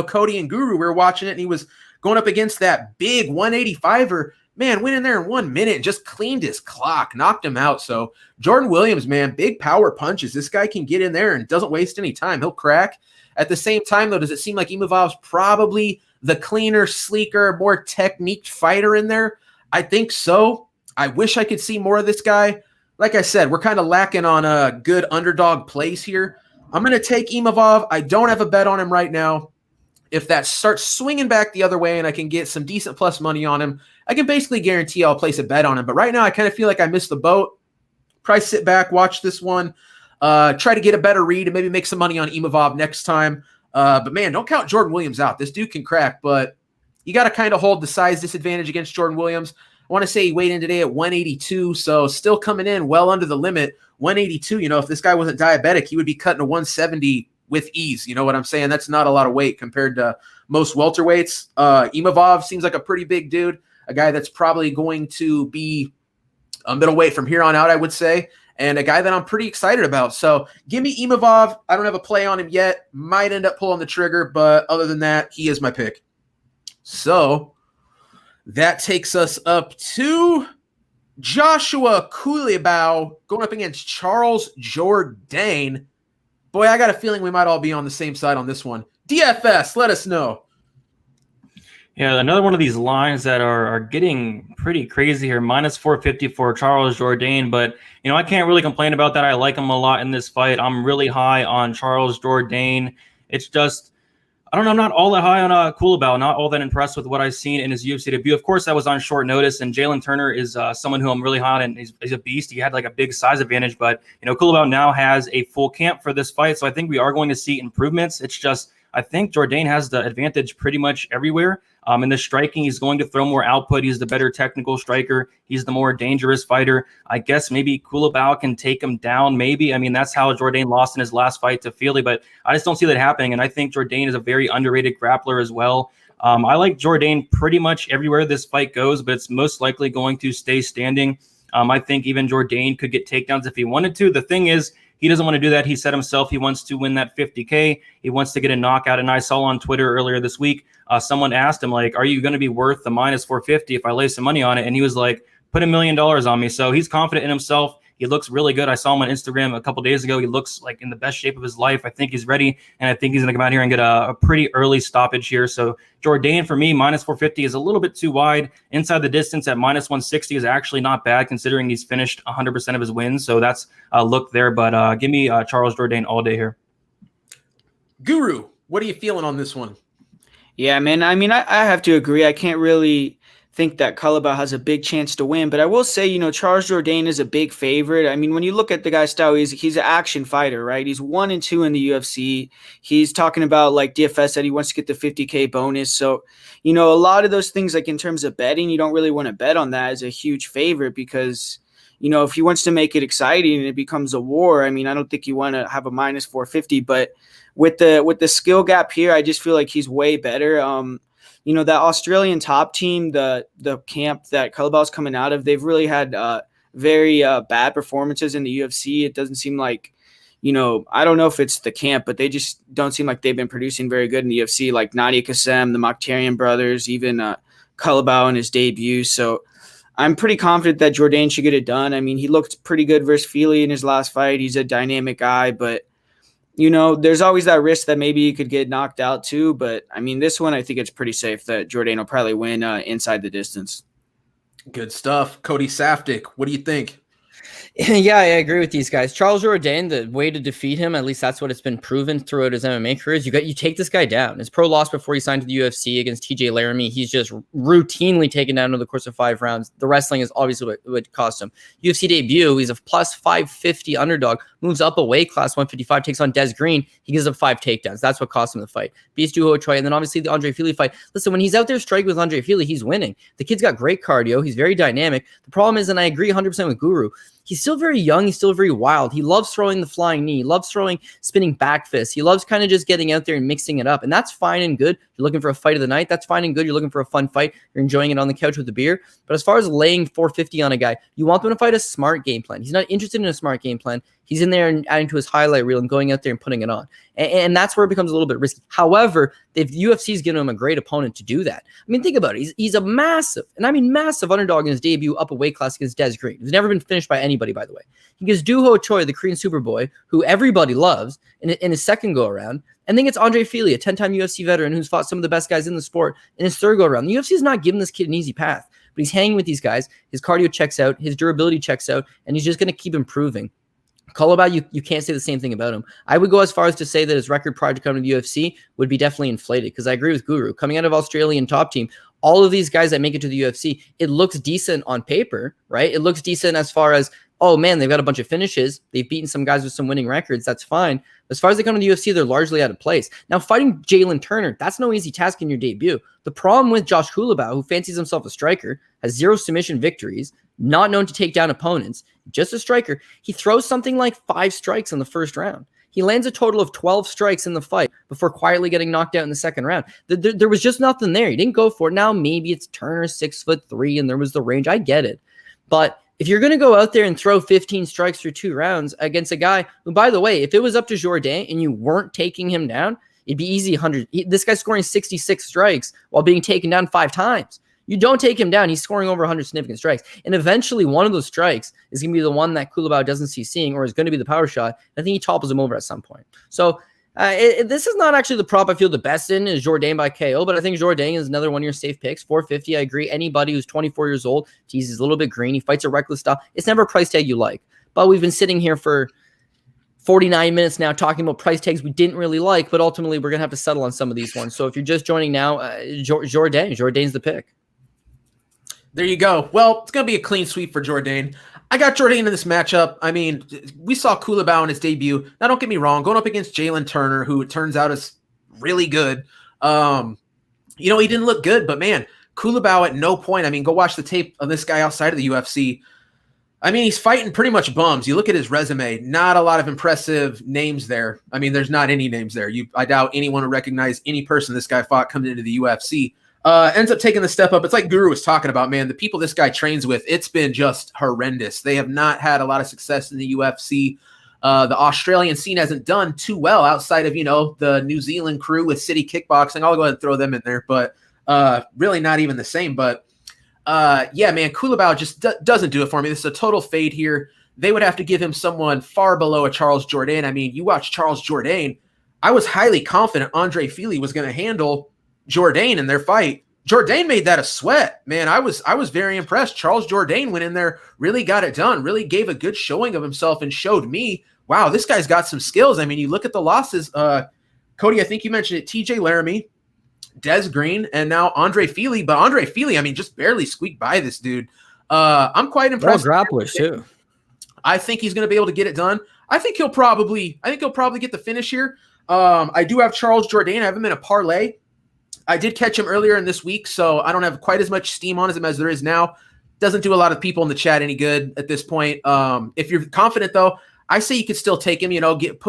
Cody and Guru, we were watching it and he was going up against that big 185er, man, went in there in 1 minute and just cleaned his clock, knocked him out. So Jordan Williams, man, big power punches. This guy can get in there and doesn't waste any time. He'll crack. At the same time, though, does it seem like Imavov's probably the cleaner, sleeker, more technique fighter in there? I think so. I wish I could see more of this guy. Like I said, we're kind of lacking on a good underdog plays here. I'm going to take Imavov. I don't have a bet on him right now. If that starts swinging back the other way and I can get some decent plus money on him, I can basically guarantee I'll place a bet on him. But right now, I kind of feel like I missed the boat. Probably sit back, watch this one, try to get a better read and maybe make some money on Imavov next time. But man, don't count Jordan Williams out. This dude can crack, but you got to kind of hold the size disadvantage against Jordan Williams. I want to say he weighed in today at 182, so still coming in well under the limit. 182, if this guy wasn't diabetic, he would be cutting to 170 with ease. You know what I'm saying? That's not a lot of weight compared to most welterweights. Imavov seems like a pretty big dude, a guy that's probably going to be a middleweight from here on out, I would say, and a guy that I'm pretty excited about. So give me Imavov. I don't have a play on him yet. Might end up pulling the trigger, but other than that, he is my pick. So that takes us up to Joshua Culibao going up against Charles Jourdain. Boy, I got a feeling we might all be on the same side on this one. DFS, let us know. Yeah, another one of these lines that are getting pretty crazy here. Minus 450 for Charles Jourdain, but I can't really complain about that. I like him a lot in this fight. I'm really high on Charles Jourdain. It's just, I don't know, I'm not all that high on Culibao, not all that impressed with what I've seen in his UFC debut. Of course, that was on short notice, and Jalen Turner is someone who I'm really high on, and he's a beast. He had like a big size advantage, but Culibao now has a full camp for this fight, so I think we are going to see improvements. It's just, I think Jourdain has the advantage pretty much everywhere. In the striking, he's going to throw more output. He's the better technical striker. He's the more dangerous fighter. I guess maybe Culibao can take him down, maybe. I mean, that's how Jourdain lost in his last fight to Heili, but I just don't see that happening, and I think Jourdain is a very underrated grappler as well. I like Jourdain pretty much everywhere this fight goes, but it's most likely going to stay standing. I think even Jourdain could get takedowns if he wanted to. The thing is, he doesn't want to do that. He said himself he wants to win that 50K. He wants to get a knockout. And I saw on Twitter earlier this week, someone asked him, like, are you going to be worth the minus 450 if I lay some money on it? And he was like, put $1 million on me. So he's confident in himself. He looks really good. I saw him on Instagram a couple days ago. He looks like in the best shape of his life. I think he's ready, and I think he's going to come out here and get a pretty early stoppage here. So Jourdain, for me, minus 450 is a little bit too wide. Inside the distance at minus 160 is actually not bad, considering he's finished 100% of his wins. So that's a look there. But give me Charles Jourdain all day here. Guru, what are you feeling on this one? Yeah, man. I mean, I have to agree. I can't really think that Culibao has a big chance to win, but I will say, Charles Jourdain is a big favorite. I mean, when you look at the guy's style, he's an action fighter, right? He's 1-2 in the UFC. He's talking about, like DFS said, he wants to get the 50K bonus. So, a lot of those things, like in terms of betting, you don't really want to bet on that as a huge favorite because, if he wants to make it exciting and it becomes a war, I mean, I don't think you want to have a minus 450, but with the skill gap here, I just feel like he's way better. That Australian top team, the camp that Culibao's coming out of, they've really had very bad performances in the UFC. It doesn't seem like, I don't know if it's the camp, but they just don't seem like they've been producing very good in the UFC, like Nadia Kassem, the Mokhtarian brothers, even Culibao in his debut. So I'm pretty confident that Jourdain should get it done. I mean, he looked pretty good versus Feely in his last fight. He's a dynamic guy, but there's always that risk that maybe he could get knocked out too. But I mean, this one, I think it's pretty safe that Jourdain will probably win inside the distance. Good stuff. Cody Safdie, what do you think? Yeah, I agree with these guys. Charles Jourdain, the way to defeat him, at least that's what it's been proven throughout his MMA career, is you take this guy down. His pro loss before he signed to the UFC against TJ Laramie, he's just routinely taken down over the course of 5 rounds. The wrestling is obviously what cost him. UFC debut, he's a plus 550 underdog, moves up a weight class, 155, takes on Des Green. He gives up 5 takedowns. That's what cost him the fight. Beats Doo Ho Choi, and then obviously the Andre Feely fight. Listen, when he's out there striking with Andre Feely, he's winning. The kid's got great cardio. He's very dynamic. The problem is, and I agree 100% with Guru, he's still very young. He's still very wild. He loves throwing the flying knee. He loves throwing spinning back fists. He loves kind of just getting out there and mixing it up. And that's fine and good. You're looking for a fight of the night. That's fine and good. You're looking for a fun fight. You're enjoying it on the couch with a beer. But as far as laying 450 on a guy, you want them to fight a smart game plan. He's not interested in a smart game plan. He's in there and adding to his highlight reel and going out there and putting it on. And that's where it becomes a little bit risky. However, if UFC's given him a great opponent to do that. I mean, think about it. He's a massive, and I mean massive underdog in his debut up a weight class against Des Green. He's never been finished by anybody, by the way. He gets Doo Ho Choi, the Korean Superboy, who everybody loves, in his second go-around. And then gets Andre Feely, a 10-time UFC veteran who's fought some of the best guys in the sport, in his third go-around. The UFC is not giving this kid an easy path, but he's hanging with these guys. His cardio checks out. His durability checks out. And he's just going to keep improving. Culibao, you can't say the same thing about him. I would go as far as to say that his record prior to coming to the UFC would be definitely inflated, because I agree with Guru. Coming out of Australian top team, all of these guys that make it to the UFC, it looks decent on paper, right? It looks decent as far as, oh man, they've got a bunch of finishes. They've beaten some guys with some winning records. That's fine. As far as they come to the UFC, they're largely out of place. Now, fighting Jalen Turner, that's no easy task in your debut. The problem with Josh Culibao, who fancies himself a striker, has 0 submission victories, not known to take down opponents, just a striker. He throws something like 5 strikes in the first round. He lands a total of 12 strikes in the fight before quietly getting knocked out in the second round. There was just nothing there. He didn't go for it. Now, maybe it's Turner 6'3" and there was the range. I get it. But if you're going to go out there and throw 15 strikes through 2 rounds against a guy who, by the way, if it was up to Jourdain and you weren't taking him down, it'd be easy 100. This guy's scoring 66 strikes while being taken down 5 times. You don't take him down, he's scoring over 100 significant strikes. And eventually one of those strikes is going to be the one that Culibao doesn't see seeing, or is going to be the power shot. I think he topples him over at some point. So this is not actually the prop I feel the best in, is Jourdain by KO, but I think Jourdain is another one of your safe picks. 450, I agree. Anybody who's 24 years old, he's a little bit green. He fights a reckless style. It's never a price tag you like. But we've been sitting here for 49 minutes now talking about price tags we didn't really like, but ultimately we're going to have to settle on some of these ones. So if you're just joining now, Jourdain's the pick. There you go. Well, it's going to be a clean sweep for Jourdain. I got Jourdain in this matchup. I mean, we saw Culibao in his debut. Now, don't get me wrong, going up against Jalen Turner, who it turns out is really good. He didn't look good, but man, Culibao at no point, I mean, go watch the tape of this guy outside of the UFC. I mean, he's fighting pretty much bums. You look at his resume, not a lot of impressive names there. I mean, there's not any names there. I doubt anyone would recognize any person this guy fought coming into the UFC. Ends up taking the step up. It's like Guru was talking about, man. The people this guy trains with, it's been just horrendous. They have not had a lot of success in the UFC. The Australian scene hasn't done too well outside of, the New Zealand crew with City Kickboxing. I'll go ahead and throw them in there, but really not even the same. But yeah, man, Culibao just doesn't do it for me. This is a total fade here. They would have to give him someone far below a Charles Jourdain. I mean, you watch Charles Jourdain. I was highly confident Andre Fili was going to handle Jourdain in their fight. Jourdain made that a sweat, man. I was very impressed. Charles Jourdain went in there, really got it done, really gave a good showing of himself and showed me, wow, this guy's got some skills. I mean, you look at the losses. Cody, I think you mentioned it, TJ Laramie, Des Green, and now Andre Fili. But Andre Fili, I mean, just barely squeaked by this dude. I'm quite impressed. Well, grapplers too. I think he's going to be able to get it done. I think he'll probably get the finish here. I do have Charles Jourdain. I have him in a parlay. I did catch him earlier in this week, so I don't have quite as much steam on him as there is now. Doesn't do a lot of people in the chat any good at this point. If you're confident, though, I say you could still take him,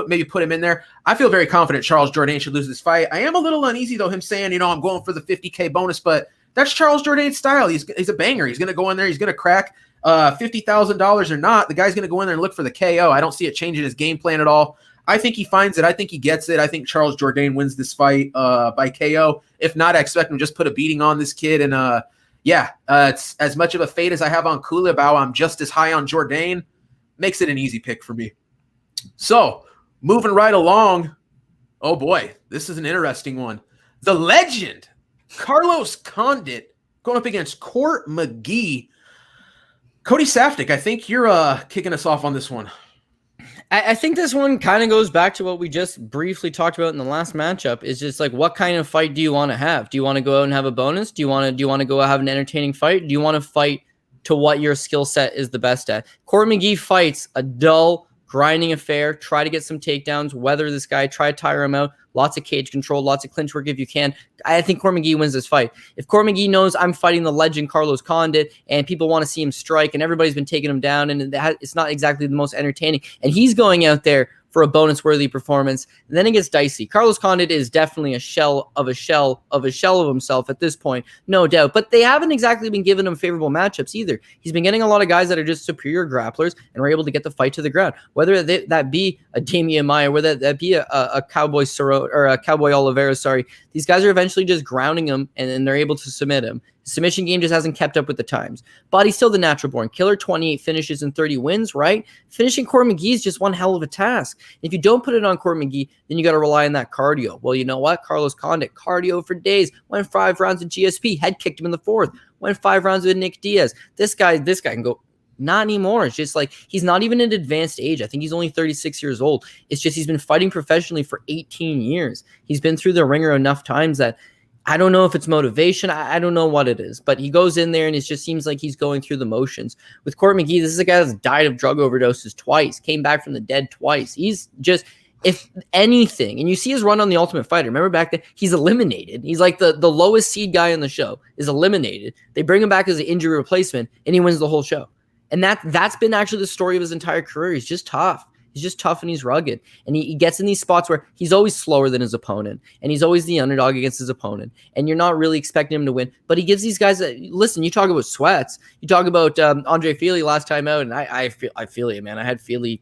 maybe put him in there. I feel very confident Charles Jourdain should lose this fight. I am a little uneasy, though, him saying, I'm going for the 50K bonus, but that's Charles Jourdain's style. He's a banger. He's going to go in there. He's going to crack $50,000 or not. The guy's going to go in there and look for the KO. I don't see it changing his game plan at all. I think he finds it. I think he gets it. I think Charles Jourdain wins this fight by KO. If not, I expect him to just put a beating on this kid. And it's as much of a fade as I have on Culibao. I'm just as high on Jourdain. Makes it an easy pick for me. So moving right along. Oh boy, this is an interesting one. The legend, Carlos Condit, going up against Court McGee. Cody Safdie, I think you're kicking us off on this one. I think this one kind of goes back to what we just briefly talked about in the last matchup. Is just like, what kind of fight do you want to have? Do you want to go out and have a bonus? Do you want to go have an entertaining fight? Do you want to fight to what your skill set is the best at? Court McGee fights a dull, grinding affair. Try to get some takedowns, weather this guy, try to tire him out. Lots of cage control, lots of clinch work if you can. I think Court McGee wins this fight. If Court McGee knows I'm fighting the legend Carlos Condit and people want to see him strike and everybody's been taking him down and it's not exactly the most entertaining, and he's going out there for a bonus-worthy performance, then it gets dicey. Carlos Condit is definitely a shell of himself at this point, no doubt. But they haven't exactly been giving him favorable matchups either. He's been getting a lot of guys that are just superior grapplers and are able to get the fight to the ground. Whether that be a Damian Maia, whether that be a Cowboy Soro or a Cowboy Oliveira, these guys are eventually just grounding him and they're able to submit him. Submission game just hasn't kept up with the times. But he's still the natural born killer. 28 finishes and 30 wins, right? Finishing Court McGee is just one hell of a task. If you don't put it on Court McGee, then you got to rely on that cardio. Well, you know what? Carlos Condit, cardio for days. Went 5 rounds of GSP. Head kicked him in the 4th. Went 5 rounds with Nick Diaz. This guy can go. Not anymore. It's just like he's not even at advanced age. I think he's only 36 years old. It's just he's been fighting professionally for 18 years. He's been through the ringer enough times that I don't know if it's motivation. I don't know what it is, but he goes in there and it just seems like he's going through the motions. With Court McGee, this is a guy that's died of drug overdoses twice, came back from the dead twice. He's just, if anything, and you see his run on The Ultimate Fighter. Remember back then, he's eliminated. He's like the lowest seed guy in the show is eliminated. They bring him back as an injury replacement and he wins the whole show. And that's been actually the story of his entire career. He's just tough. He's just tough and he's rugged. And he gets in these spots where he's always slower than his opponent. And he's always the underdog against his opponent. And you're not really expecting him to win. But he gives these guys listen, you talk about sweats. You talk about Andre Fili last time out. And I feel it, man. I had Fili.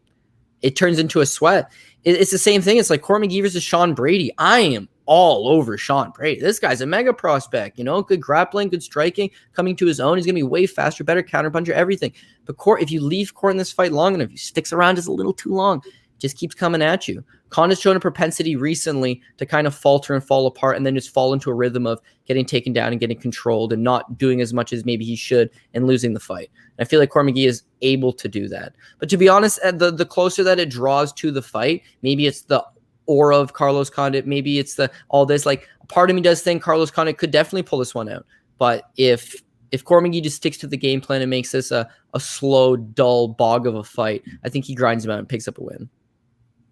It turns into a sweat. It's the same thing. It's like Court McGee versus Sean Brady. I am all over Sean Brady. This guy's a mega prospect, good grappling, good striking, coming to his own. He's going to be way faster, better counterpuncher, everything. But Court, if you leave Court in this fight long enough, he sticks around just a little too long, just keeps coming at you. Condit's shown a propensity recently to kind of falter and fall apart and then just fall into a rhythm of getting taken down and getting controlled and not doing as much as maybe he should and losing the fight. And I feel like Court McGee is able to do that. But to be honest, the closer that it draws to the fight, maybe it's the aura of Carlos Condit, maybe it's all this, like, part of me does think Carlos Condit could definitely pull this one out. But if Court McGee just sticks to the game plan and makes this a slow, dull bog of a fight, I think he grinds him out and picks up a win.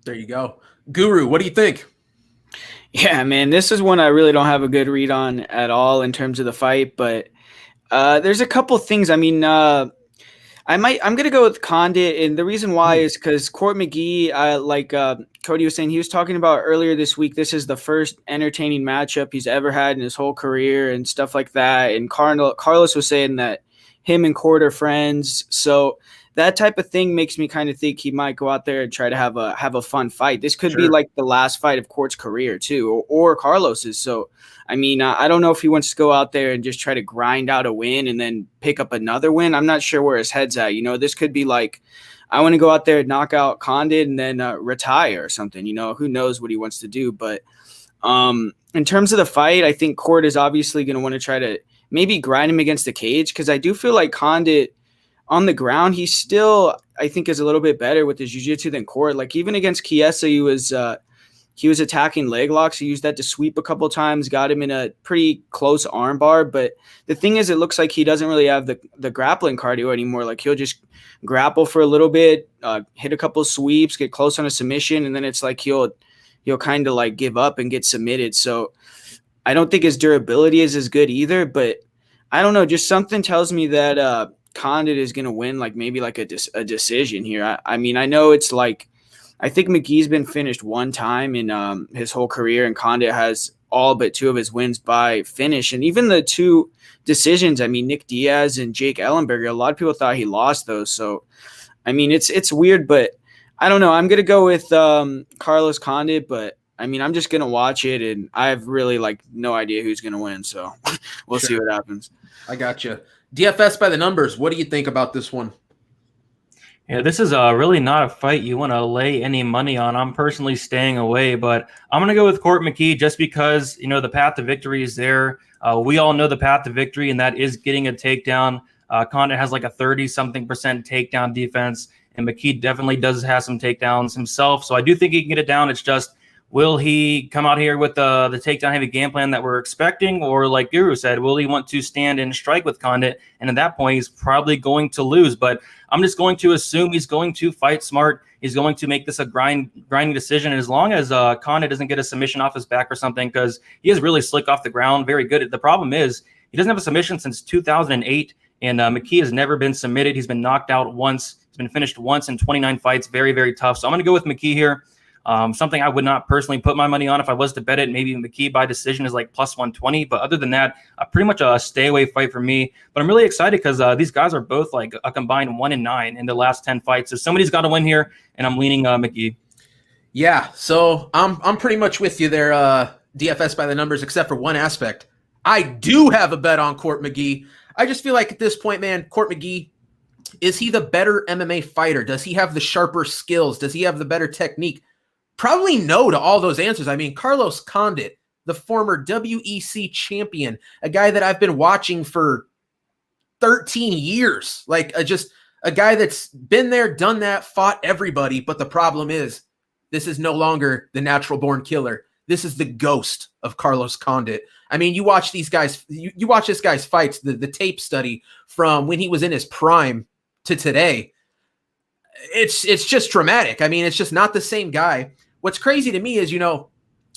There you go. Guru, what do you think? Yeah, man, this is one I really don't have a good read on at all in terms of the fight, but there's a couple things. I mean, I'm gonna go with Condit, and the reason why is because Court McGee, like Cody was saying, he was talking about earlier this week. This is the first entertaining matchup he's ever had in his whole career, and stuff like that. And Carlos was saying that him and Court are friends, so that type of thing makes me kind of think he might go out there and try to have a fun fight. This could be like the last fight of Court's career too, or Carlos's. So, I mean, I don't know if he wants to go out there and just try to grind out a win and then pick up another win. I'm not sure where his head's at. You know, this could be like, I want to go out there and knock out Condit and then retire or something. You know, who knows what he wants to do. But in terms of the fight, I think Court is obviously going to want to try to maybe grind him against the cage, because I do feel like Condit on the ground, he still, I think, is a little bit better with his jiu-jitsu than Court. Like, even against Chiesa, he was attacking leg locks. He used that to sweep a couple times, got him in a pretty close arm bar. But the thing is, it looks like he doesn't really have the grappling cardio anymore. Like, he'll just grapple for a little bit, hit a couple sweeps, get close on a submission, and then it's like he'll kind of like give up and get submitted. So I don't think his durability is as good either. But I don't know, just something tells me that Condit is going to win, like maybe like a decision here. I mean, I know it's like, I think McGee's been finished one time in his whole career, and Condit has all but 2 of his wins by finish. And even the 2 decisions, I mean, Nick Diaz and Jake Ellenberger, a lot of people thought he lost those. So, I mean, it's weird, but I don't know. I'm going to go with Carlos Condit, but I mean, I'm just going to watch it, and I have really like no idea who's going to win. So we'll see what happens. I got you. DFS by the numbers. What do you think about this one? Yeah, this is really not a fight you want to lay any money on. I'm personally staying away, but I'm going to go with Court McGee just because, you know, the path to victory is there. We all know the path to victory, and that is getting a takedown. Condit has like a 30-something% takedown defense, and McGee definitely does have some takedowns himself. So I do think he can get it down. It's just, will he come out here with the takedown heavy game plan that we're expecting? Or like Guru said, will he want to stand and strike with Condit? And at that point, he's probably going to lose. But I'm just going to assume he's going to fight smart. He's going to make this a grinding decision. And as long as Condit doesn't get a submission off his back or something, because he is really slick off the ground, very good. The problem is he doesn't have a submission since 2008, and McGee has never been submitted. He's been knocked out once. He's been finished once in 29 fights. Very, very tough. So I'm going to go with McGee here. Something I would not personally put my money on if I was to bet it. Maybe McGee by decision is like plus 120. But other than that, pretty much a stay away fight for me. But I'm really excited because these guys are both like a combined 1-9 in the last 10 fights. So somebody's got to win here, and I'm leaning McGee. Yeah, so I'm pretty much with you there, DFS by the numbers, except for one aspect. I do have a bet on Court McGee. I just feel like at this point, man, Court McGee, is he the better MMA fighter? Does he have the sharper skills? Does he have the better technique? Probably no to all those answers. I mean, Carlos Condit, the former WEC champion, a guy that I've been watching for 13 years, like just a guy that's been there, done that, fought everybody. But the problem is, this is no longer the natural born killer. This is the ghost of Carlos Condit. I mean, you watch these guys, you watch this guy's fights, the tape study from when he was in his prime to today. It's just dramatic. I mean, it's just not the same guy. What's crazy to me is, you know,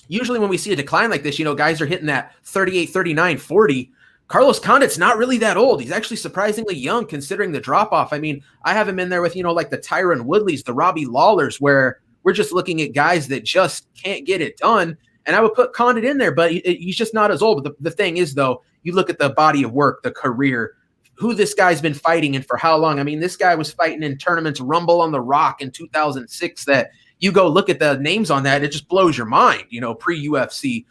usually when we see a decline like this, you know, guys are hitting that 38, 39, 40. Carlos Condit's not really that old. He's actually surprisingly young considering the drop-off. I mean, I have him in there with, you know, like the Tyron Woodleys, the Robbie Lawlers, where we're just looking at guys that just can't get it done. And I would put Condit in there, but he's just not as old. But the thing is, though, you look at the body of work, the career, who this guy's been fighting and for how long. I mean, this guy was fighting in tournaments, Rumble on the Rock in 2006, that you go look at the names on that, it just blows your mind, you know, pre-UFC.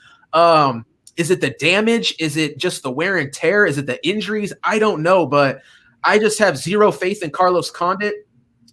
Is it the damage? Is it just the wear and tear? Is it the injuries? I don't know, but I just have zero faith in Carlos Condit.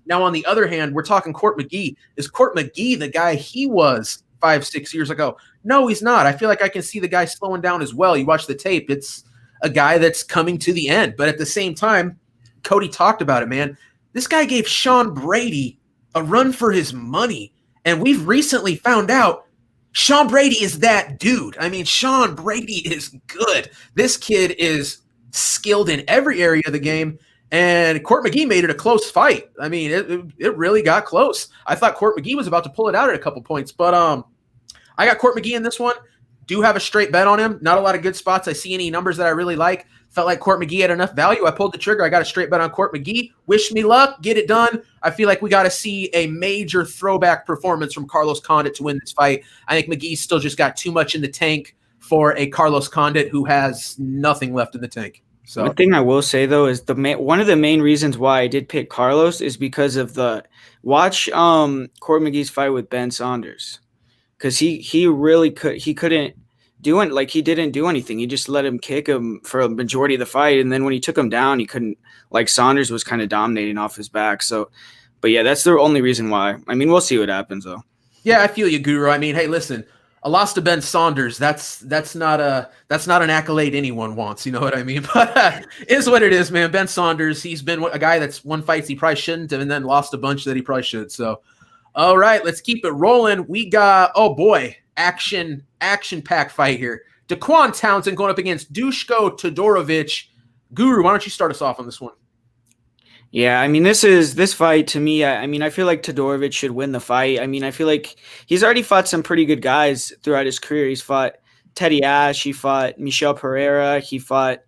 Now, on the other hand, we're talking Court McGee. Is Court McGee the guy he was 5-6 years ago? No, he's not. I feel like I can see the guy slowing down as well. You watch the tape, it's a guy that's coming to the end. But at the same time, Cody talked about it, man. This guy gave Sean Brady a run for his money. And we've recently found out Sean Brady is that dude. I mean, Sean Brady is good. This kid is skilled in every area of the game. And Court McGee made it a close fight. I mean, it really got close. I thought Court McGee was about to pull it out at a couple points. But I got Court McGee in this one. Do have a straight bet on him. Not a lot of good spots. I see any numbers that I really like. Felt like Court McGee had enough value. I pulled the trigger. I got a straight bet on Court McGee. Wish me luck. Get it done. I feel like we got to see a major throwback performance from Carlos Condit to win this fight. I think McGee's still just got too much in the tank for a Carlos Condit who has nothing left in the tank. So one thing I will say though is one of the main reasons why I did pick Carlos is because of watch Court McGee's fight with Ben Saunders, because he really couldn't do it. Like, he didn't do anything. He just let him kick him for a majority of the fight, and then when he took him down, he couldn't. Like, Saunders was kind of dominating off his back. So, but yeah, that's the only reason why. I mean, we'll see what happens though. Yeah, I feel you, Guru. I mean, hey, listen. A loss to Ben Saunders, that's not an accolade anyone wants, you know what I mean? But is what it is, man. Ben Saunders, he's been a guy that's won fights he probably shouldn't have, and then lost a bunch that he probably should. So, all right, let's keep it rolling. We got, oh boy, action-packed fight here. Dequan Townsend going up against Dusko Todorovic. Guru, why don't you start us off on this one? Yeah, I mean, this fight to me, I mean, I feel like Todorovic should win the fight. I mean, I feel like he's already fought some pretty good guys throughout his career. He's fought Teddy Ash, he fought Michel Pereira, he fought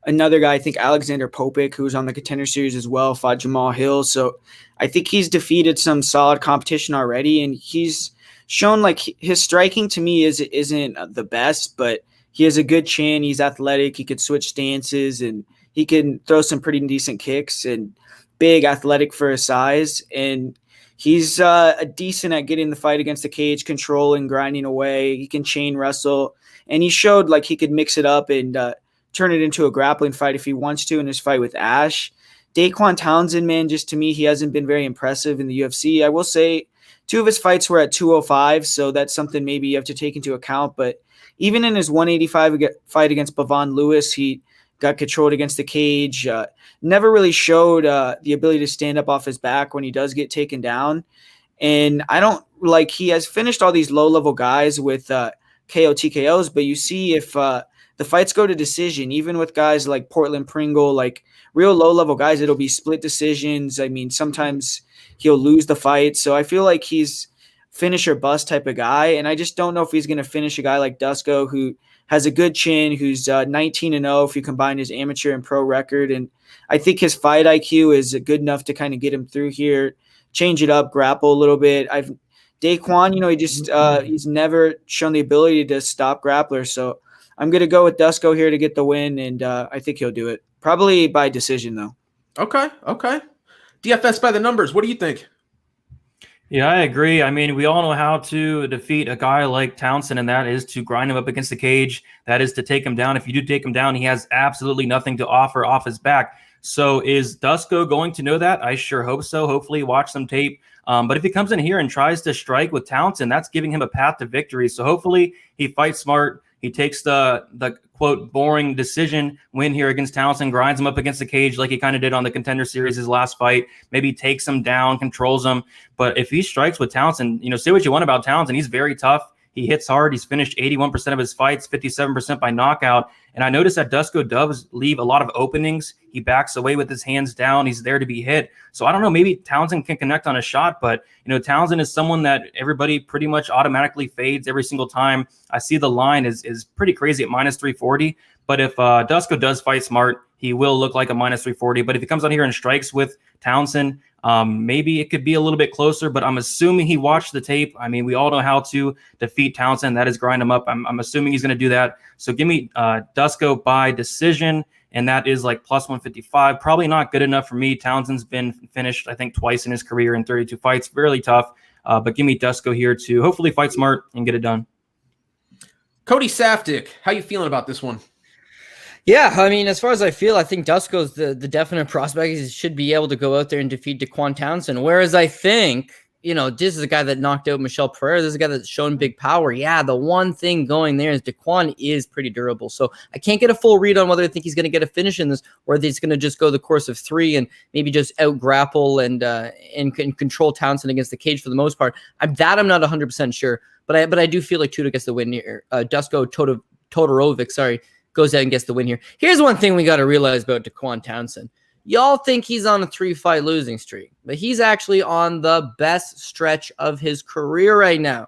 another guy, I think Alexander Popik, who's on the Contender Series as well, fought Jamal Hill. So I think he's defeated some solid competition already, and he's shown like his striking to me isn't the best, but he has a good chin, he's athletic, he could switch stances, and he can throw some pretty decent kicks, and big, athletic for his size, and he's a decent at getting the fight against the cage, controlling, grinding away. He can chain wrestle, and he showed like he could mix it up and turn it into a grappling fight if he wants to in his fight with Ash. Dequan Townsend, man, just to me, he hasn't been very impressive in the UFC. I will say 2 of his fights were at 205, so that's something maybe you have to take into account. But even in his 185 fight against Bavon Lewis, he got controlled against the cage, never really showed the ability to stand up off his back when he does get taken down. And I don't like, he has finished all these low-level guys with KO TKOs, but you see if the fights go to decision, even with guys like Portland Pringle, like real low-level guys, it'll be split decisions. I mean, sometimes he'll lose the fight. So I feel like he's finish or bust type of guy, and I just don't know if he's going to finish a guy like Dusko, who has a good chin, who's 19-0 if you combine his amateur and pro record. And I think his fight IQ is good enough to kind of get him through here, change it up, grapple a little bit. Dequan, you know, he just he's never shown the ability to stop grapplers. So I'm going to go with Dusko here to get the win, and I think he'll do it. Probably by decision, though. Okay. DFS by the numbers. What do you think? Yeah, I agree. I mean, we all know how to defeat a guy like Townsend, and that is to grind him up against the cage. That is to take him down. If you do take him down, he has absolutely nothing to offer off his back. So is Dusko going to know that? I sure hope so. Hopefully watch some tape. But if he comes in here and tries to strike with Townsend, that's giving him a path to victory. So hopefully he fights smart. He takes the quote boring decision win here against Townsend, grinds him up against the cage like he kind of did on the Contender Series his last fight. Maybe takes him down, controls him. But if he strikes with Townsend, you know, say what you want about Townsend, he's very tough. He hits hard. He's finished 81% of his fights, 57% by knockout. And I noticed that Dusko does leave a lot of openings. He backs away with his hands down. He's there to be hit. So I don't know, maybe Townsend can connect on a shot, but you know, Townsend is someone that everybody pretty much automatically fades every single time. I see the line is pretty crazy at minus 340. But if Dusko does fight smart, he will look like a minus 340. But if he comes out here and strikes with Townsend, maybe it could be a little bit closer, but I'm assuming he watched the tape. I mean, we all know how to defeat Townsend. That is grind him up. I'm assuming he's going to do that. So give me Dusko by decision, and that is like plus 155. Probably not good enough for me. Townsend's been finished, I think, twice in his career in 32 fights. Really tough. But give me Dusko here to hopefully fight smart and get it done. Cody Saftik, how you feeling about this one? Yeah, I mean, as far as I feel, I think Dusko's the definite prospect. He should be able to go out there and defeat Dequan Townsend. Whereas I think, you know, this is a guy that knocked out Michel Pereira. This is a guy that's shown big power. Yeah, the one thing going there is Dequan is pretty durable. So I can't get a full read on whether I think he's going to get a finish in this, or he's going to just go the course of 3 and maybe just out grapple and control Townsend against the cage for the most part. I'm not 100% sure, but I do feel like Tudor gets the win here. Dusko Todorovic, goes out and gets the win here. Here's one thing we got to realize about Dequan Townsend. Y'all think he's on a 3-fight losing streak, but he's actually on the best stretch of his career right now.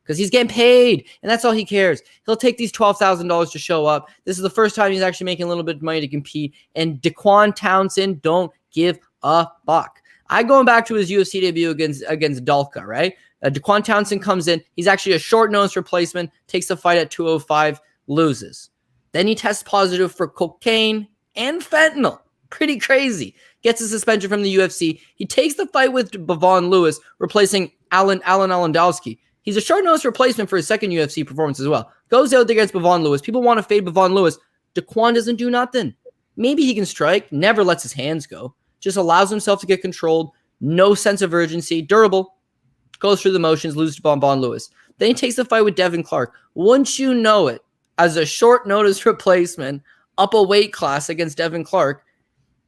because he's getting paid, and that's all he cares. He'll take these $12,000 to show up. This is the first time he's actually making a little bit of money to compete, and Dequan Townsend don't give a fuck. Going back to his UFC debut against Dalka, right? Dequan Townsend comes in. He's actually a short-nosed replacement, takes the fight at 205, loses. Then he tests positive for cocaine and fentanyl. Pretty crazy. Gets a suspension from the UFC. He takes the fight with Bavon Lewis, replacing Alan Alandowski. He's a short-nosed replacement for his second UFC performance as well. Goes out there against Bavon Lewis. People want to fade Bavon Lewis. Dequan doesn't do nothing. Maybe he can strike. Never lets his hands go. Just allows himself to get controlled. No sense of urgency. Durable. Goes through the motions. Loses to Bavon Lewis. Then he takes the fight with Devin Clark. Once you know it, as a short-notice replacement, up a weight class against Devin Clark,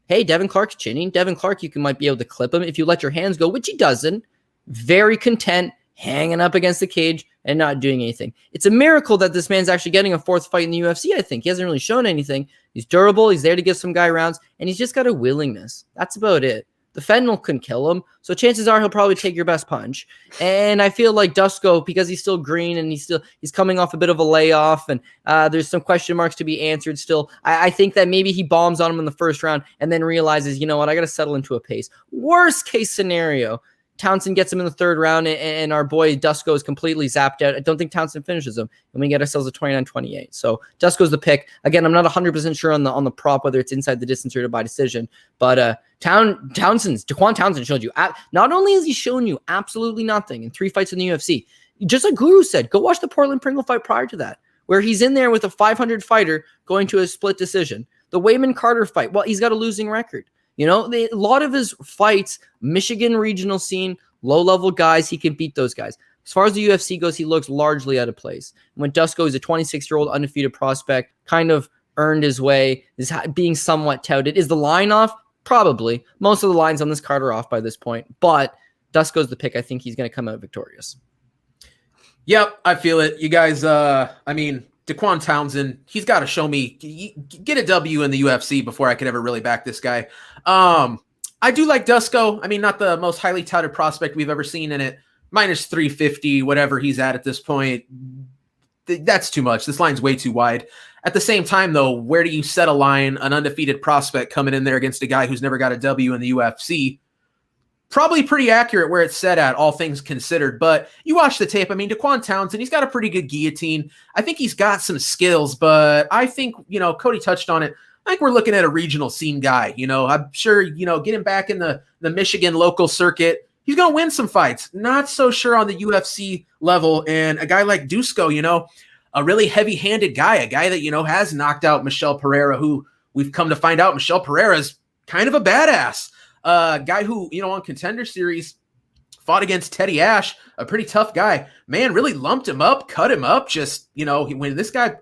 hey, Devin Clark's chinning. Devin Clark, you might be able to clip him if you let your hands go, which he doesn't. Very content, hanging up against the cage and not doing anything. It's a miracle that this man's actually getting a fourth fight in the UFC, I think. He hasn't really shown anything. He's durable. He's there to give some guy rounds, and he's just got a willingness. That's about it. The fentanyl couldn't kill him, so chances are he'll probably take your best punch. And I feel like Dusko, because he's still green and he's coming off a bit of a layoff, and there's some question marks to be answered still. I think that maybe he bombs on him in the first round and then realizes, you know what, I got to settle into a pace. Worst case scenario, Townsend gets him in the third round, and our boy Dusko is completely zapped out. I don't think Townsend finishes him, and we get ourselves a 29-28. So Dusko's the pick. Again, I'm not 100% sure on the prop, whether it's inside the distance or by decision, but Dequan Townsend showed you. Not only has he shown you absolutely nothing in 3 fights in the UFC, just like Guru said, go watch the Portland Pringle fight prior to that, where he's in there with a 500 fighter going to a split decision. The Wayman Carter fight, well, he's got a losing record. You know, a lot of his fights, Michigan regional scene, low-level guys, he can beat those guys. As far as the UFC goes, he looks largely out of place. When Dusko is a 26-year-old undefeated prospect, kind of earned his way, is being somewhat touted. Is the line off? Probably. Most of the lines on this card are off by this point, but Dusko's the pick. I think he's going to come out victorious. Yep, I feel it. You guys, Dequan Townsend, he's got to show me, get a W in the UFC before I could ever really back this guy. I do like Dusko. I mean, not the most highly touted prospect we've ever seen in it. Minus 350, whatever he's at this point. That's too much. This line's way too wide. At the same time, though, where do you set a line, an undefeated prospect coming in there against a guy who's never got a W in the UFC? Probably pretty accurate where it's set at, all things considered. But you watch the tape. I mean, Dequan Townsend, he's got a pretty good guillotine. I think he's got some skills, but I think, Cody touched on it. I think we're looking at a regional scene guy. I'm sure, get him back in the Michigan local circuit. He's going to win some fights. Not so sure on the UFC level. And a guy like Dusko, a really heavy-handed guy, a guy that, has knocked out Michel Pereira, who we've come to find out Michel Pereira is kind of a badass. Guy who, on Contender Series fought against Teddy Ash, a pretty tough guy. Man, really lumped him up, cut him up. Just, when this guy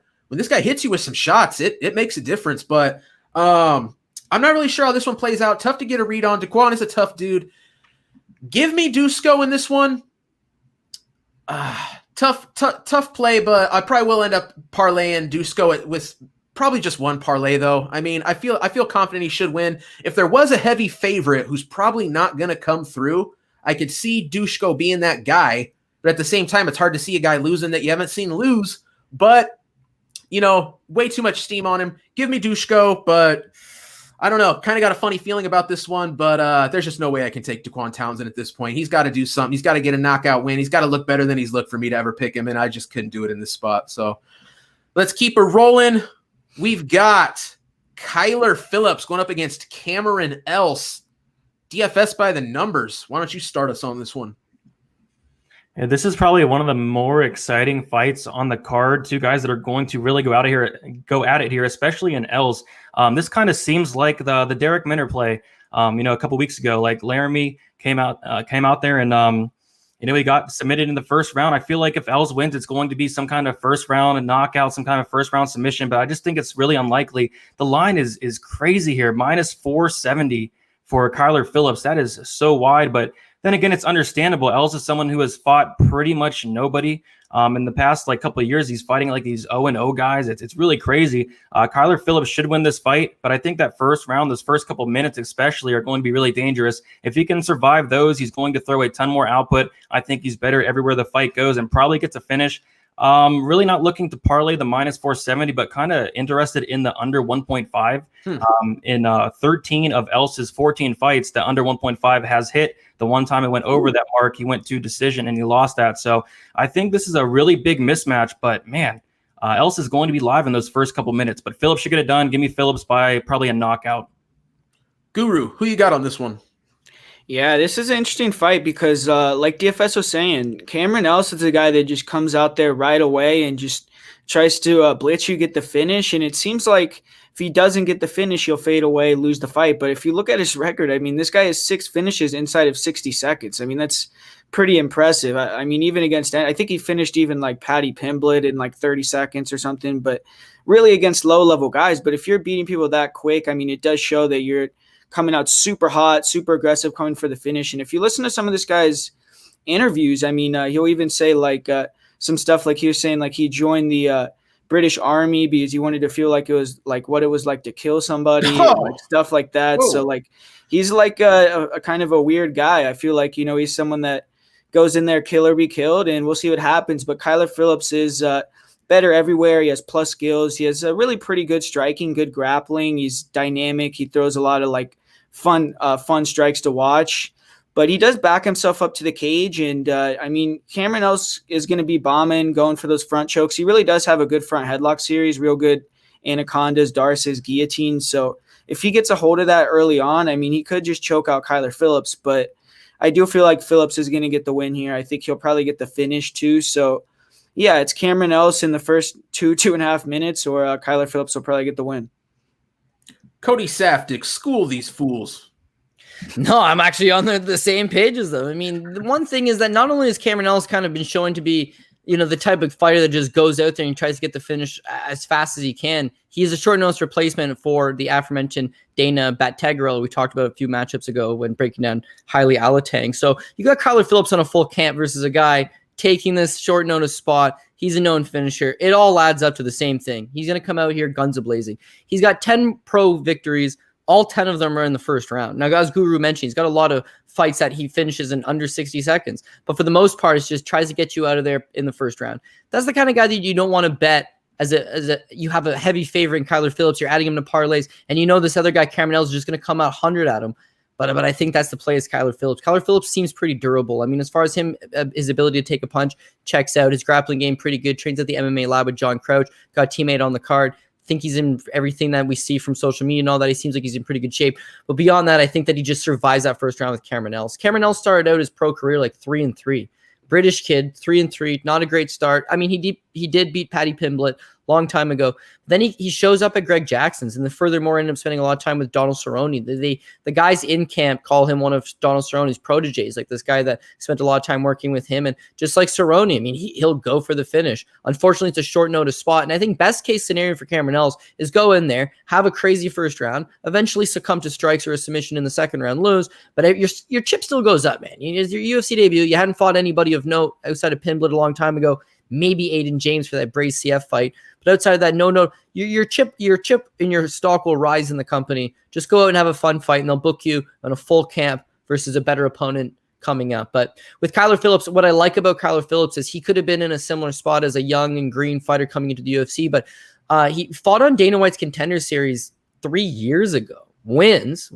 hits you with some shots, it makes a difference. But I'm not really sure how this one plays out. Tough to get a read on. Dequan is a tough dude. Give me Dusko in this one. Tough play, but I probably will end up parlaying Dusko with probably just one parlay, though. I mean, I feel confident he should win. If there was a heavy favorite who's probably not going to come through, I could see Dusko being that guy. But at the same time, it's hard to see a guy losing that you haven't seen lose. But, way too much steam on him. Give me Dusko, but I don't know. Kind of got a funny feeling about this one, but there's just no way I can take Dequan Townsend at this point. He's got to do something. He's got to get a knockout win. He's got to look better than he's looked for me to ever pick him, and I just couldn't do it in this spot. So let's keep it rolling. We've got Kyler Phillips going up against Cameron Else. DFS by the numbers. Why don't you start us on this one? Yeah, this is probably one of the more exciting fights on the card. Two guys that are going to really go at it here, especially in Else. This kind of seems like the Derek Minner play. A couple weeks ago, like Laramie came out there and he got submitted in the first round. I feel like if Els wins, it's going to be some kind of first round knockout, some kind of first round submission, but I just think it's really unlikely. The line is crazy here, minus 470 for Kyler Phillips. That is so wide, but then again, it's understandable. Els is someone who has fought pretty much nobody In the past like couple of years, he's fighting like these 0-0 guys. It's really crazy. Kyler Phillips should win this fight, but I think that first round, those first couple of minutes especially, are going to be really dangerous. If he can survive those, he's going to throw a ton more output. I think he's better everywhere the fight goes and probably gets a finish. Really not looking to parlay the minus 470, but kind of interested in the under 1.5. In 13 of Else's 14 fights, the under 1.5 has hit. The one time it went over that mark, he went to decision and he lost that. So I think this is a really big mismatch, but man, Else is going to be live in those first couple minutes, but Phillips should get it done. Give me Phillips by probably a knockout. Guru, who you got on this one? Yeah, this is an interesting fight because, like DFS was saying, Cameron Else is a guy that just comes out there right away and just tries to blitz you, get the finish. And it seems like if he doesn't get the finish, he'll fade away, lose the fight. But if you look at his record, I mean, this guy has 6 finishes inside of 60 seconds. I mean, that's pretty impressive. I mean, even against, I think he finished even like Paddy Pimblett in like 30 seconds or something, but really against low-level guys. But if you're beating people that quick, I mean, it does show that you're coming out super hot, super aggressive, coming for the finish. And if you listen to some of this guy's interviews, I mean, he'll even say like some stuff like he was saying, like he joined the British Army because he wanted to feel like it was like what it was like to kill somebody, and, like, stuff like that. Whoa. So like he's like a kind of a weird guy. I feel like, you know, he's someone that goes in there, kill or be killed, and we'll see what happens. But Kyler Phillips is better everywhere. He has plus skills. He has a really pretty good striking, good grappling. He's dynamic. He throws a lot of like fun strikes to watch, but he does back himself up to the cage. And I mean, Cameron Else is going to be bombing, going for those front chokes. He really does have a good front headlock series, real good anacondas, Darces, guillotines. So if he gets a hold of that early on, I mean, he could just choke out Kyler Phillips, but I do feel like Phillips is going to get the win here. I think he'll probably get the finish too. So yeah, it's Cameron Else in the first 2.5 minutes, or Kyler Phillips will probably get the win. Cody Safdie, school these fools. No, I'm actually on the same page as them. I mean, the one thing is that not only has Cameron Else kind of been shown to be, you know, the type of fighter that just goes out there and tries to get the finish as fast as he can. He's a short notice replacement for the aforementioned Dana Battegirl we talked about a few matchups ago when breaking down Heili Alateng. So you got Kyler Phillips on a full camp versus a guy taking this short notice spot. He's a known finisher. It all adds up to the same thing. He's going to come out here guns a-blazing. He's got 10 pro victories. All 10 of them are in the first round. Now, as Guru mentioned, he's got a lot of fights that he finishes in under 60 seconds. But for the most part, it's just tries to get you out of there in the first round. That's the kind of guy that you don't want to bet as you have a heavy favorite in Kyler Phillips. You're adding him to parlays, and you know this other guy, Cameron Else, is just going to come out 100 at him. But I think that's the play is Kyler Phillips. Kyler Phillips seems pretty durable. I mean, as far as him, his ability to take a punch checks out. His grappling game pretty good. Trains at the MMA lab with John Crouch. Got a teammate on the card. I think he's in everything that we see from social media and all that. He seems like he's in pretty good shape. But beyond that, I think that he just survives that first round with Cameron Else. Cameron Else started out his pro career like 3-3. British kid, 3-3, not a great start. I mean, he did beat Paddy Pimblett long time ago. Then he shows up at Greg Jackson's, and then furthermore ended up spending a lot of time with Donald Cerrone. The guys in camp call him one of Donald Cerrone's proteges, like this guy that spent a lot of time working with him. And just like Cerrone, I mean, he'll go for the finish. Unfortunately, it's a short notice spot, and I think best case scenario for Cameron Else is go in there, have a crazy first round, eventually succumb to strikes or a submission in the second round, lose, but your chip still goes up, man. It's your UFC debut. You hadn't fought anybody of note outside of Pimblett a long time ago. Maybe Aiden James for that Brace CF fight. But outside of that, no, your chip and your stock will rise in the company. Just go out and have a fun fight, and they'll book you on a full camp versus a better opponent coming up. But with Kyler Phillips, what I like about Kyler Phillips is he could have been in a similar spot as a young and green fighter coming into the UFC, but he fought on Dana White's Contender Series 3 years ago. Wins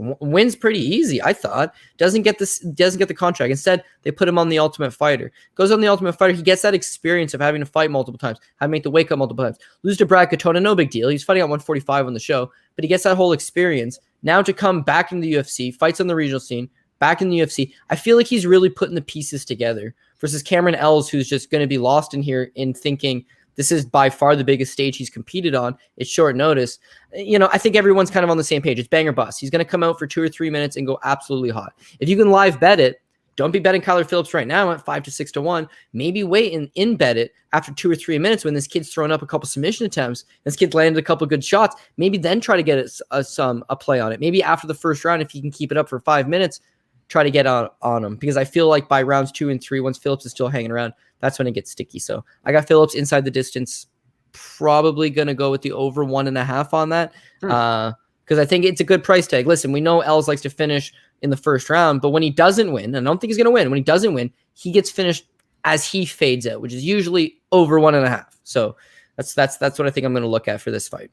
pretty easy, I thought. Doesn't get the contract. Instead, they put him on the Ultimate Fighter. Goes on the Ultimate Fighter. He gets that experience of having to fight multiple times, having to make the wake up multiple times. Lose to Brad Katona, no big deal. He's fighting at 145 on the show, but he gets that whole experience. Now to come back into the UFC, fights on the regional scene, back in the UFC. I feel like he's really putting the pieces together versus Cameron Else, who's just going to be lost in here in thinking this is by far the biggest stage he's competed on. It's short notice. You know, I think everyone's kind of on the same page. It's bang or bust. He's going to come out for 2 or 3 minutes and go absolutely hot. If you can live bet it, don't be betting Kyler Phillips right now at 5 to 6 to 1. Maybe wait and in bet it after 2 or 3 minutes when this kid's thrown up a couple submission attempts. This kid landed a couple good shots. Maybe then try to get a play on it. Maybe after the first round, if you can keep it up for 5 minutes, try to get on him. Because I feel like by rounds 2 and 3, once Phillips is still hanging around, that's when it gets sticky. So I got Phillips inside the distance, probably going to go with the over 1.5 on that. Because I think it's a good price tag. Listen, we know Els likes to finish in the first round, but when he doesn't win, and I don't think he's going to win, when he doesn't win, he gets finished as he fades out, which is usually over 1.5. So that's what I think I'm going to look at for this fight.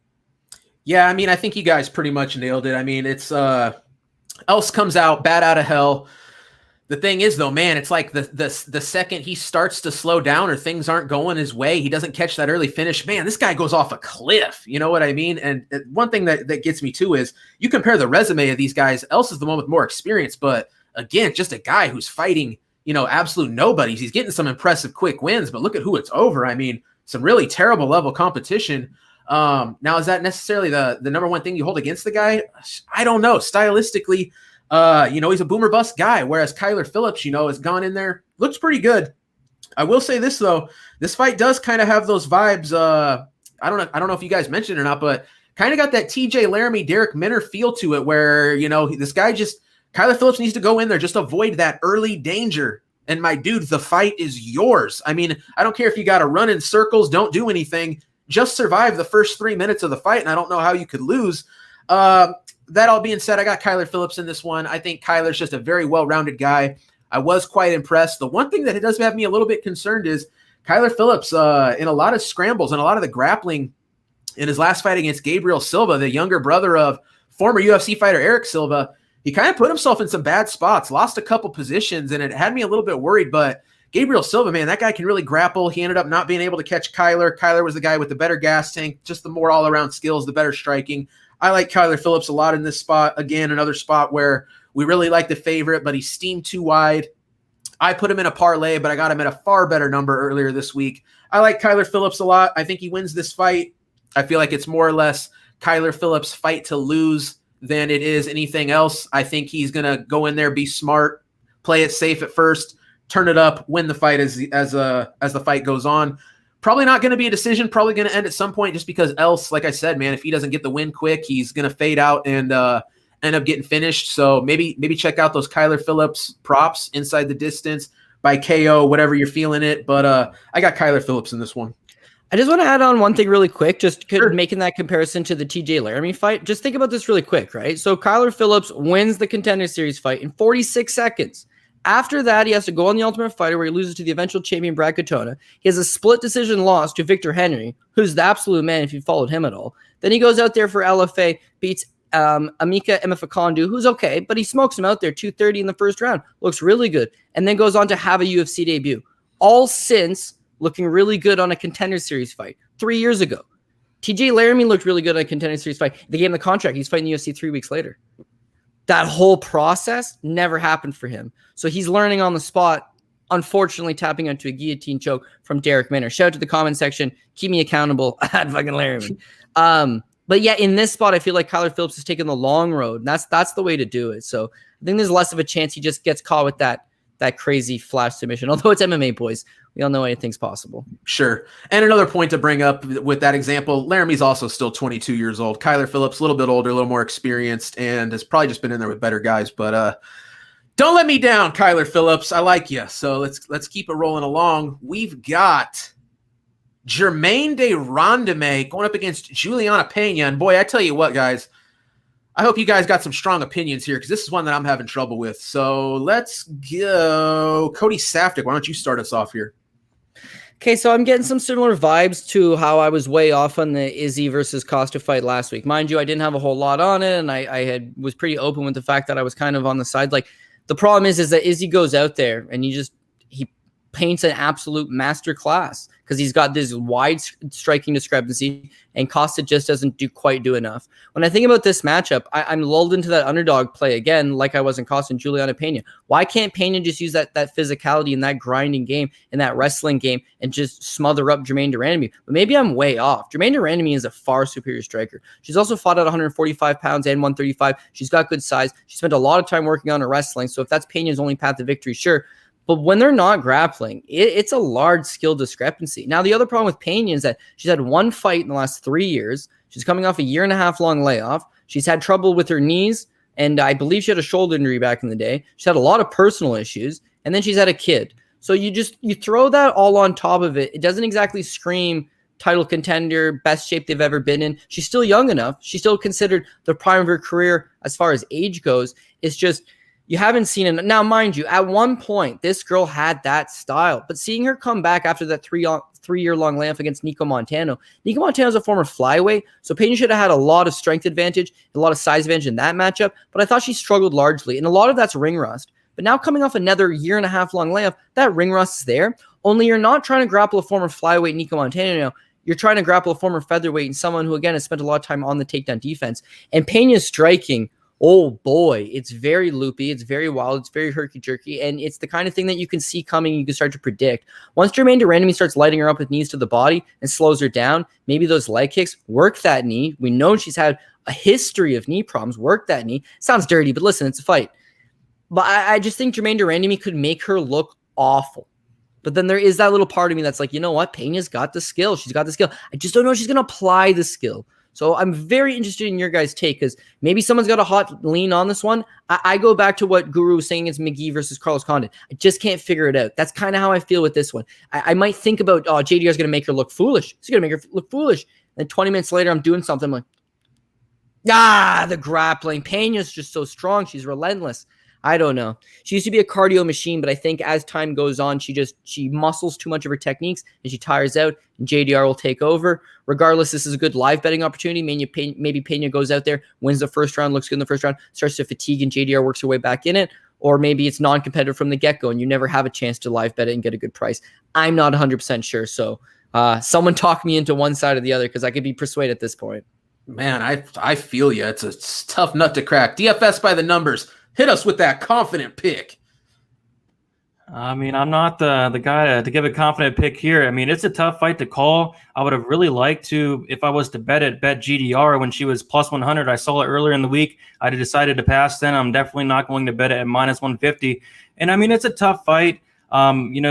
Yeah, I mean, I think you guys pretty much nailed it. I mean, it's Els comes out bad out of hell. The thing is, though, man, it's like the second he starts to slow down or things aren't going his way, he doesn't catch that early finish. Man, this guy goes off a cliff. You know what I mean? And one thing that gets me too is you compare the resume of these guys. Els is the one with more experience, but again, just a guy who's fighting, absolute nobodies. He's getting some impressive quick wins, but look at who it's over. I mean, some really terrible level competition. Now, is that necessarily the number one thing you hold against the guy? I don't know. Stylistically, he's a boomer bust guy, whereas Kyler Phillips, has gone in there, looks pretty good. I will say this though, this fight does kind of have those vibes. I don't know if you guys mentioned it or not, but kind of got that TJ Laramie, Derek Minner feel to it where, this guy Kyler Phillips needs to go in there, just avoid that early danger. And my dude, the fight is yours. I mean, I don't care if you got to run in circles, don't do anything, just survive the first 3 minutes of the fight. And I don't know how you could lose. That all being said, I got Kyler Phillips in this one. I think Kyler's just a very well-rounded guy. I was quite impressed. The one thing that does have me a little bit concerned is Kyler Phillips in a lot of scrambles and a lot of the grappling in his last fight against Gabriel Silva, the younger brother of former UFC fighter Eric Silva. He kind of put himself in some bad spots, lost a couple positions, and it had me a little bit worried. But Gabriel Silva, man, that guy can really grapple. He ended up not being able to catch Kyler. Kyler was the guy with the better gas tank, just the more all-around skills, the better striking. I like Kyler Phillips a lot in this spot. Again, another spot where we really like the favorite, but he's steamed too wide. I put him in a parlay, but I got him at a far better number earlier this week. I like Kyler Phillips a lot. I think he wins this fight. I feel like it's more or less Kyler Phillips' fight to lose than it is anything else. I think he's going to go in there, be smart, play it safe at first, turn it up, win the fight as the fight goes on. Probably not going to be a decision, probably going to end at some point just because else, like I said, man, if he doesn't get the win quick, he's going to fade out and end up getting finished. So maybe check out those Kyler Phillips props inside the distance by KO, whatever you're feeling it. But I got Kyler Phillips in this one. I just want to add on one thing really quick, just Sure. making that comparison to the TJ Laramie fight. Just think about this really quick, right? So Kyler Phillips wins the Contender Series fight in 46 seconds. After that, he has to go on the Ultimate Fighter where he loses to the eventual champion Brad Katona. He has a split decision loss to Victor Henry, who's the absolute man if you followed him at all. Then he goes out there for LFA, beats Amika Emifakondu, who's okay, but he smokes him out there 230 in the first round. Looks really good. And then goes on to have a UFC debut. All since looking really good on a Contender Series fight 3 years ago. TJ Laramie looked really good on a Contender Series fight. They gave him the contract. He's fighting the UFC 3 weeks later. That whole process never happened for him. So he's learning on the spot, unfortunately tapping into a guillotine choke from Derek Minner. Shout out to the comment section. Keep me accountable at fucking Laramie. But yeah, in this spot, I feel like Kyler Phillips has taken the long road. And that's the way to do it. So I think there's less of a chance he just gets caught with that crazy flash submission. Although it's MMA, boys. We all know anything's possible. Sure. And another point to bring up with that example, Laramie's also still 22 years old. Kyler Phillips, a little bit older, a little more experienced, and has probably just been in there with better guys. But don't let me down, Kyler Phillips. I like you. So let's keep it rolling along. We've got Germaine de Randamie going up against Julianna Pena. And boy, I tell you what, guys, I hope you guys got some strong opinions here because this is one that I'm having trouble with. So let's go. Cody Safdie, why don't you start us off here? Okay, so I'm getting some similar vibes to how I was way off on the Izzy versus Costa fight last week. Mind you, I didn't have a whole lot on it, and I was pretty open with the fact that I was kind of on the side. Like, the problem is that Izzy goes out there and he paints an absolute master class because he's got this wide striking discrepancy, and Costa just doesn't quite do enough. When I think about this matchup, I'm lulled into that underdog play again, like I was in Costa and Julianna Pena. Why can't Pena just use that physicality and that grinding game and that wrestling game and just smother up Germaine de Randamie? But maybe I'm way off. Germaine de Randamie is a far superior striker. She's also fought at 145 pounds and 135. She's got good size. She spent a lot of time working on her wrestling. So if that's Pena's only path to victory, sure. But when they're not grappling, it's a large skill discrepancy. Now, the other problem with Pena is that she's had one fight in the last 3 years. She's coming off a 1.5 year long layoff. She's had trouble with her knees, and I believe she had a shoulder injury back in the day. She's had a lot of personal issues, and then she's had a kid. So you throw that all on top of it. It doesn't exactly scream title contender, best shape they've ever been in. She's still young enough. She's still considered the prime of her career as far as age goes. It's just, you haven't seen it. Now, mind you, at one point, this girl had that style. But seeing her come back after that three-year-long layoff against Nico Montano. Nico Montano's a former flyweight, so Pena should have had a lot of strength advantage, a lot of size advantage in that matchup. But I thought she struggled largely, and a lot of that's ring rust. But now coming off another 1.5 year long layoff, that ring rust is there. Only you're not trying to grapple a former flyweight Nico Montano now. You're trying to grapple a former featherweight and someone who, again, has spent a lot of time on the takedown defense. And Pena's striking, oh boy, it's very loopy, it's very wild, it's very herky-jerky, and it's the kind of thing that you can see coming, you can start to predict. Once Germaine Randamie starts lighting her up with knees to the body and slows her down, maybe those leg kicks, work that knee. We know she's had a history of knee problems, work that knee. Sounds dirty, but listen, it's a fight. But I just think Germaine Randamie could make her look awful. But then there is that little part of me that's like, you know what? Pena's got the skill. She's got the skill. I just don't know if she's going to apply the skill. So I'm very interested in your guys' take, because maybe someone's got a hot lean on this one. I go back to what Guru was saying against McGee versus Carlos Condit. I just can't figure it out. That's kind of how I feel with this one. I might think about, JDR is going to make her look foolish. She's going to make her look foolish. And then 20 minutes later, I'm doing something like, the grappling. Pena's just so strong. She's relentless. I don't know. She used to be a cardio machine, but I think as time goes on, she muscles too much of her techniques and she tires out, and JDR will take over. Regardless, this is a good live betting opportunity. Maybe Pena goes out there, wins the first round, looks good in the first round, starts to fatigue, and JDR works her way back in it. Or maybe it's non-competitive from the get-go and you never have a chance to live bet it and get a good price. I'm not 100% sure. So someone talk me into one side or the other, because I could be persuaded at this point. Man, I feel you. It's a tough nut to crack. DFS by the numbers. Hit us with that confident pick. I mean, I'm not the guy to give a confident pick here. I mean, it's a tough fight to call. I would have really liked to, if I was to bet GDR when she was plus 100. I saw it earlier in the week. I decided to pass then. I'm definitely not going to bet it at minus 150. And I mean, it's a tough fight.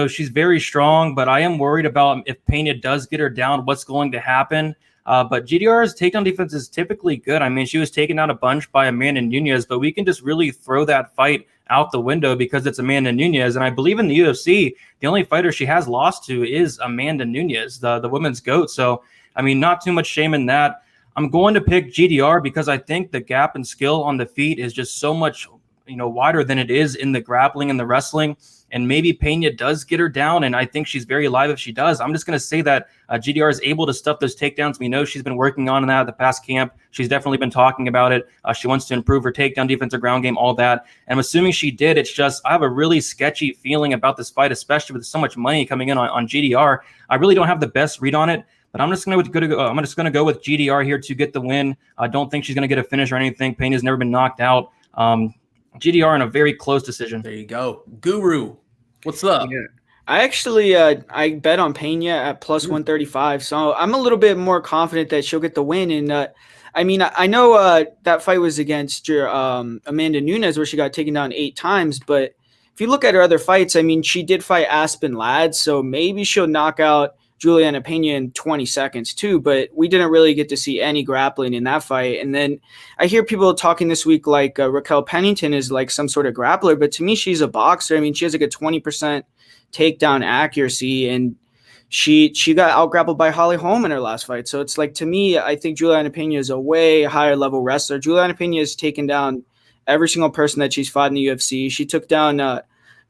She's very strong, but I am worried about if Pena does get her down, what's going to happen. But GDR's takedown defense is typically good. I mean, she was taken out a bunch by Amanda Nunes, but we can just really throw that fight out the window because it's Amanda Nunes. And I believe in the UFC, the only fighter she has lost to is Amanda Nunes, the women's GOAT. So, I mean, not too much shame in that. I'm going to pick GDR because I think the gap in skill on the feet is just so much, wider than it is in the grappling and the wrestling. And maybe Pena does get her down, and I think she's very live if she does. I'm just going to say that GDR is able to stuff those takedowns. We know she's been working on that at the past camp. She's definitely been talking about it. She wants to improve her takedown defense, her ground game, all that. And I'm assuming she did. It's just I have a really sketchy feeling about this fight, especially with so much money coming in on GDR. I really don't have the best read on it, but I'm just going to go with GDR here to get the win. I don't think she's going to get a finish or anything. Pena's never been knocked out. GDR in a very close decision. There you go. Guru, what's up? Yeah. I actually I bet on Pena at plus 135, so I'm a little bit more confident that she'll get the win. And I mean, I know that fight was against Amanda Nunes where she got taken down 8 times, but if you look at her other fights, I mean, she did fight Aspen Ladd, so maybe she'll knock out Julianna Pena in 20 seconds too, but we didn't really get to see any grappling in that fight. And then I hear people talking this week like Raquel Pennington is like some sort of grappler, but to me, she's a boxer. I mean, she has like a 20% takedown accuracy, and she got out-grappled by Holly Holm in her last fight. So it's like, to me, I think Julianna Pena is a way higher level wrestler. Julianna Pena has taken down every single person that she's fought in the UFC. She took down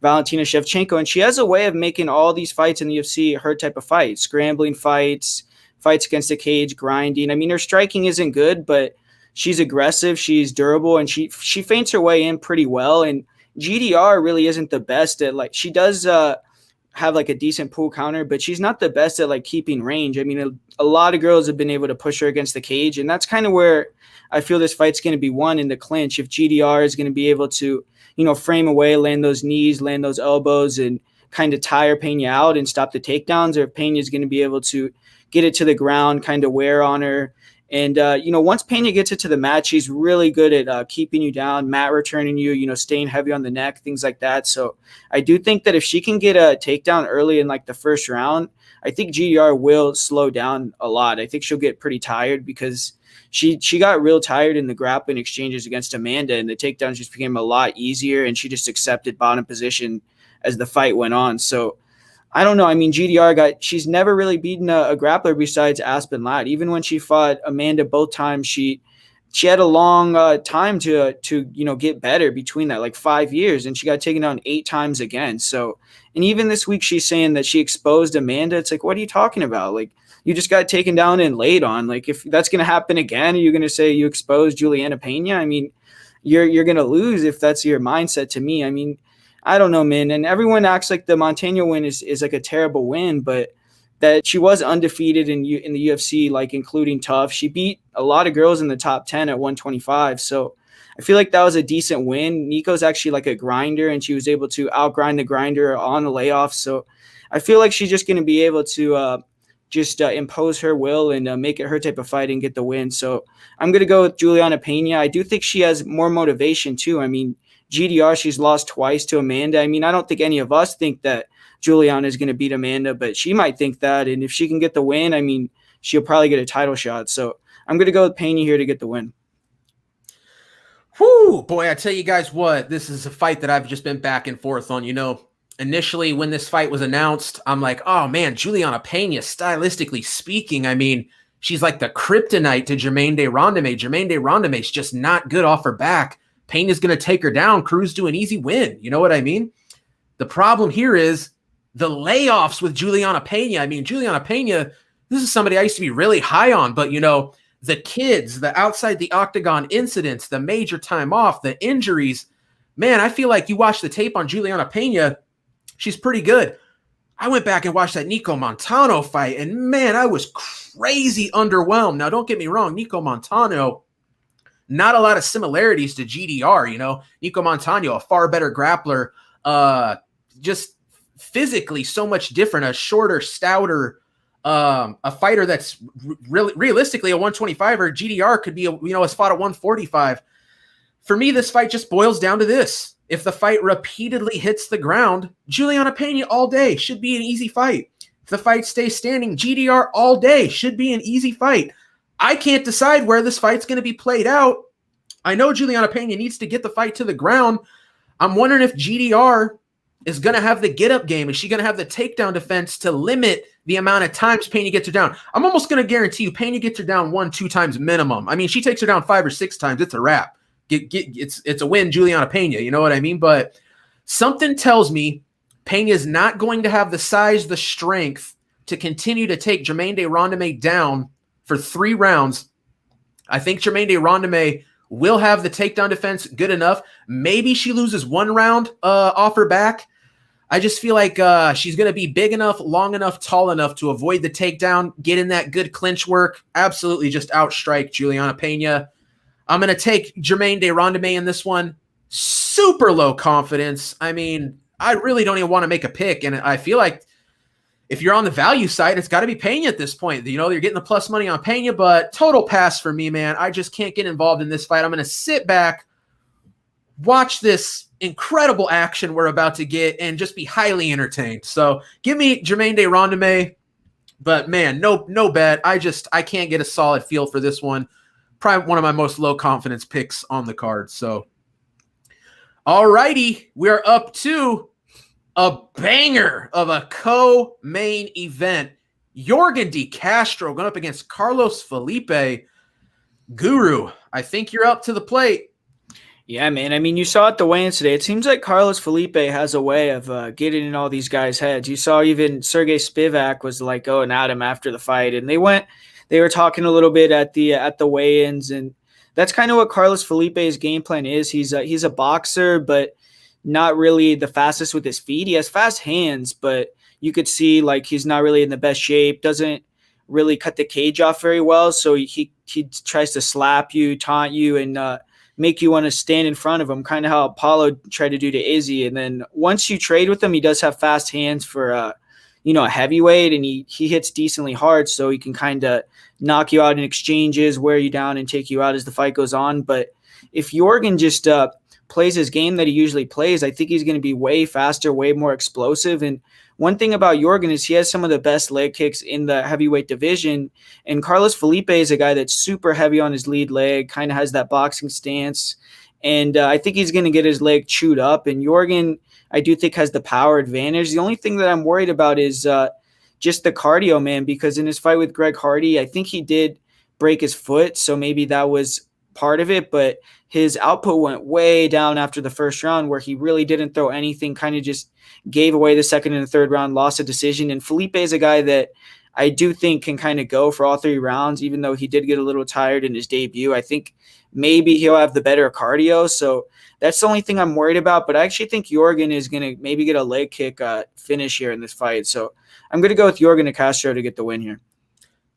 Valentina Shevchenko, and she has a way of making all these fights in the UFC her type of fight, scrambling fights against the cage, grinding. I mean, her striking isn't good, but she's aggressive, she's durable, and she feints her way in pretty well. And GDR really isn't the best at, like, she does have like a decent pull counter, but she's not the best at like keeping range. I mean, a lot of girls have been able to push her against the cage, and that's kind of where I feel this fight's going to be won in the clinch. If GDR is going to be able to, frame away, land those knees, land those elbows, and kind of tire Pena out and stop the takedowns, or if Pena is going to be able to get it to the ground, kind of wear on her. And, once Pena gets it to the mat, she's really good at keeping you down, mat returning you, staying heavy on the neck, things like that. So I do think that if she can get a takedown early in like the first round, I think GDR will slow down a lot. I think she'll get pretty tired because she got real tired in the grappling exchanges against Amanda, and the takedowns just became a lot easier, and she just accepted bottom position as the fight went on. So I don't know. I mean, she's never really beaten a grappler besides Aspen Ladd. Even when she fought Amanda both times, she had a long time to get better between that, like 5 years, and she got taken down 8 times again. So, and even this week she's saying that she exposed Amanda. It's like, what are you talking about? Like, you just got taken down and laid on. Like, if that's going to happen again, are you going to say you exposed Julianna Pena? I mean, you're going to lose if that's your mindset to me. I mean, I don't know, man. And everyone acts like the Montano win is like a terrible win, but that she was undefeated in the UFC, like including tough. She beat a lot of girls in the top 10 at 125. So I feel like that was a decent win. Nico's actually like a grinder, and she was able to outgrind the grinder on the layoff. So I feel like she's just going to be able to impose her will and make it her type of fight and get the win. So I'm going to go with Julianna Pena. I do think she has more motivation too. I mean, GDR, she's lost twice to Amanda. I mean, I don't think any of us think that Julianna is going to beat Amanda, but she might think that. And if she can get the win, I mean, she'll probably get a title shot. So I'm going to go with Pena here to get the win. Whoo, boy, I tell you guys what, this is a fight that I've just been back and forth on. You know, initially when this fight was announced, I'm like, oh man, Julianna Pena, stylistically speaking, I mean, she's like the kryptonite to Germaine de Randamie. Germaine de Randamie is just not good off her back. Pena's going to take her down, cruise to an easy win. You know what I mean? The problem here is the layoffs with Julianna Pena. I mean, Julianna Pena, this is somebody I used to be really high on, but you know, the kids, the outside the octagon incidents, the major time off, the injuries, man, I feel like you watch the tape on Julianna Pena, she's pretty good. I went back and watched that Nico Montano fight, and man, I was crazy underwhelmed. Now, don't get me wrong, Nico Montano, not a lot of similarities to GDR, you know. Nico Montano, a far better grappler, just physically so much different, a shorter, stouter, a fighter that's really realistically a 125er. GDR could be, has fought at 145. For me, this fight just boils down to this. If the fight repeatedly hits the ground, Julianna Pena all day should be an easy fight. If the fight stays standing, GDR all day should be an easy fight. I can't decide where this fight's going to be played out. I know Julianna Pena needs to get the fight to the ground. I'm wondering if GDR is going to have the get-up game. Is she going to have the takedown defense to limit the amount of times Pena gets her down? I'm almost going to guarantee you Pena gets her down 1-2 times minimum. I mean, she takes her down 5 or 6 times, it's a wrap. It's a win, Julianna Pena. You know what I mean? But something tells me Pena is not going to have the size, the strength to continue to take Germaine de Randamie down for 3 rounds. I think Germaine de Randamie will have the takedown defense good enough. Maybe she loses 1 round off her back. I just feel like she's going to be big enough, long enough, tall enough to avoid the takedown, get in that good clinch work, absolutely just outstrike Julianna Pena. I'm going to take Germaine de Randamie in this one. Super low confidence. I mean, I really don't even want to make a pick, and I feel like if you're on the value side, it's got to be Pena at this point. You know, you're getting the plus money on Pena, but total pass for me, man. I just can't get involved in this fight. I'm going to sit back, watch this incredible action we're about to get, and just be highly entertained. So give me Germaine de Randamie, but man, no bet. I can't get a solid feel for this one. Probably one of my most low confidence picks on the card. So, all righty, we're up to a banger of a co-main event. Yorgan de Castro going up against Carlos Felipe. Guru, I think you're up to the plate. Yeah, man. I mean, you saw at the weigh-ins today. It seems like Carlos Felipe has a way of getting in all these guys' heads. You saw even Sergey Spivak was like going at him after the fight, and they were talking a little bit at the weigh-ins, and that's kind of what Carlos Felipe's game plan is. He's a boxer, but not really the fastest with his feet. He has fast hands, but you could see like he's not really in the best shape, doesn't really cut the cage off very well. So he tries to slap you, taunt you, and make you want to stand in front of him, kind of how Apollo tried to do to Izzy. And then once you trade with him, he does have fast hands for a heavyweight, and he hits decently hard, so he can kind of knock you out in exchanges, wear you down, and take you out as the fight goes on. But if Yorgan just plays his game that he usually plays, I think he's going to be way faster, way more explosive. And one thing about Yorgan is he has some of the best leg kicks in the heavyweight division. And Carlos Felipe is a guy that's super heavy on his lead leg, kind of has that boxing stance. And I think he's going to get his leg chewed up. And Yorgan, I do think, has the power advantage. The only thing that I'm worried about is just the cardio, man, because in his fight with Greg Hardy, I think he did break his foot. So maybe that was part of it. But his output went way down after the first round, where he really didn't throw anything, kind of just gave away the second and the third round, lost a decision. And Felipe is a guy that I do think can kind of go for all 3 rounds, even though he did get a little tired in his debut. I think maybe he'll have the better cardio. So that's the only thing I'm worried about. But I actually think Yorgan is going to maybe get a leg kick finish here in this fight. So I'm going to go with Yorgan to Castro to get the win here.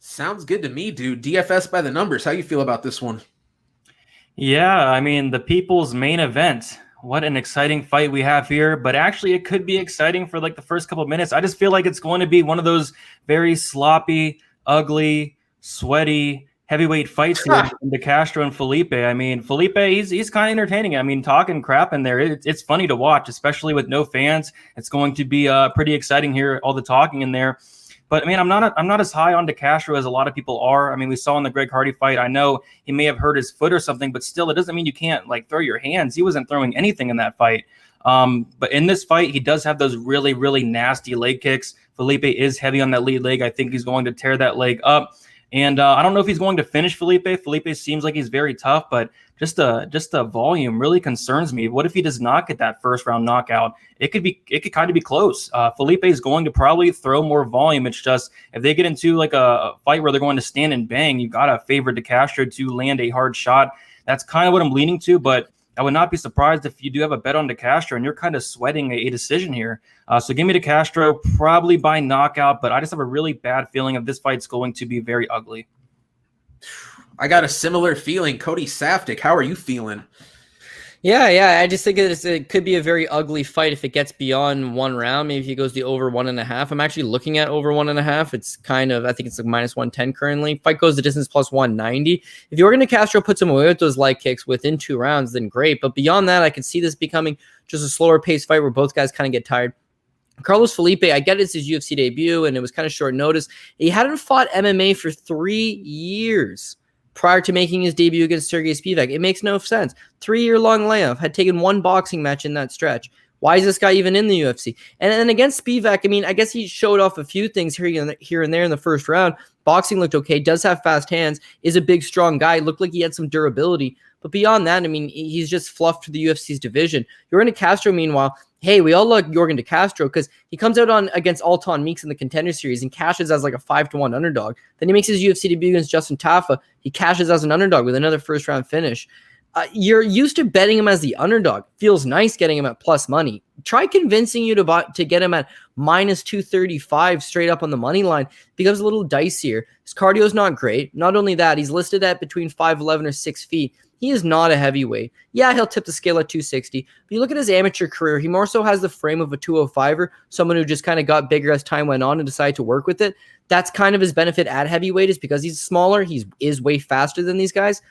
Sounds good to me, dude. DFS by the numbers. How you feel about this one? Yeah, I mean, the people's main event. What an exciting fight we have here. But actually, it could be exciting for like the first couple of minutes. I just feel like it's going to be one of those very sloppy, ugly, sweaty, heavyweight fights here in Castro and Felipe. I mean, Felipe, he's kind of entertaining. I mean, talking crap in there. It's funny to watch, especially with no fans. It's going to be pretty exciting here, all the talking in there. But I mean, I'm not as high on Castro as a lot of people are. I mean, we saw in the Greg Hardy fight, I know he may have hurt his foot or something, but still, it doesn't mean you can't like throw your hands. He wasn't throwing anything in that fight. But in this fight, he does have those really, really nasty leg kicks. Felipe is heavy on that lead leg. I think he's going to tear that leg up. And I don't know if he's going to finish Felipe. Felipe seems like he's very tough, but just the volume really concerns me. What if he does not get that first round knockout? It could kind of be close. Felipe is going to probably throw more volume. It's just if they get into like a fight where they're going to stand and bang, you got to favor Castro to land a hard shot. That's kind of what I'm leaning to, but I would not be surprised if you do have a bet on Castro and you're kind of sweating a decision here. So give me Castro probably by knockout, but I just have a really bad feeling of this fight's going to be very ugly. I got a similar feeling. Cody Safdie, how are you feeling? Yeah. I just think it could be a very ugly fight if it gets beyond 1 round. Maybe if he goes the over 1.5. I'm actually looking at over 1.5. It's kind of, I think it's like minus 110 currently. Fight goes the distance plus 190. If Yorgan Castro puts him away with those leg kicks within 2 rounds, then great. But beyond that, I could see this becoming just a slower paced fight where both guys kind of get tired. Carlos Felipe, I get it's his UFC debut and it was kind of short notice. He hadn't fought MMA for 3 years prior to making his debut against Sergey Spivak. It makes no sense. 3-year-long layoff, had taken 1 boxing match in that stretch. Why is this guy even in the UFC? And then against Spivak, I mean, I guess he showed off a few things here and there in the first round. Boxing looked okay, does have fast hands, is a big, strong guy, looked like he had some durability. But beyond that, I mean, he's just fluffed to the UFC's division. Yorgan Castro, meanwhile, hey, we all like Yorgan Castro because he comes out on against Alton Meeks in the Contender Series and cashes as like a 5-1 underdog. Then he makes his UFC debut against Justin Tafa. He cashes as an underdog with another first-round finish. You're used to betting him as the underdog. Feels nice getting him at plus money. Try convincing you to get him at minus 235 straight up on the money line. Becomes a little dicier. His cardio is not great. Not only that, he's listed at between 5'11 or 6 feet. He is not a heavyweight. Yeah, he'll tip the scale at 260. But you look at his amateur career, he more so has the frame of a 205er, someone who just kind of got bigger as time went on and decided to work with it. That's kind of his benefit at heavyweight is because he's smaller. He is way faster than these guys.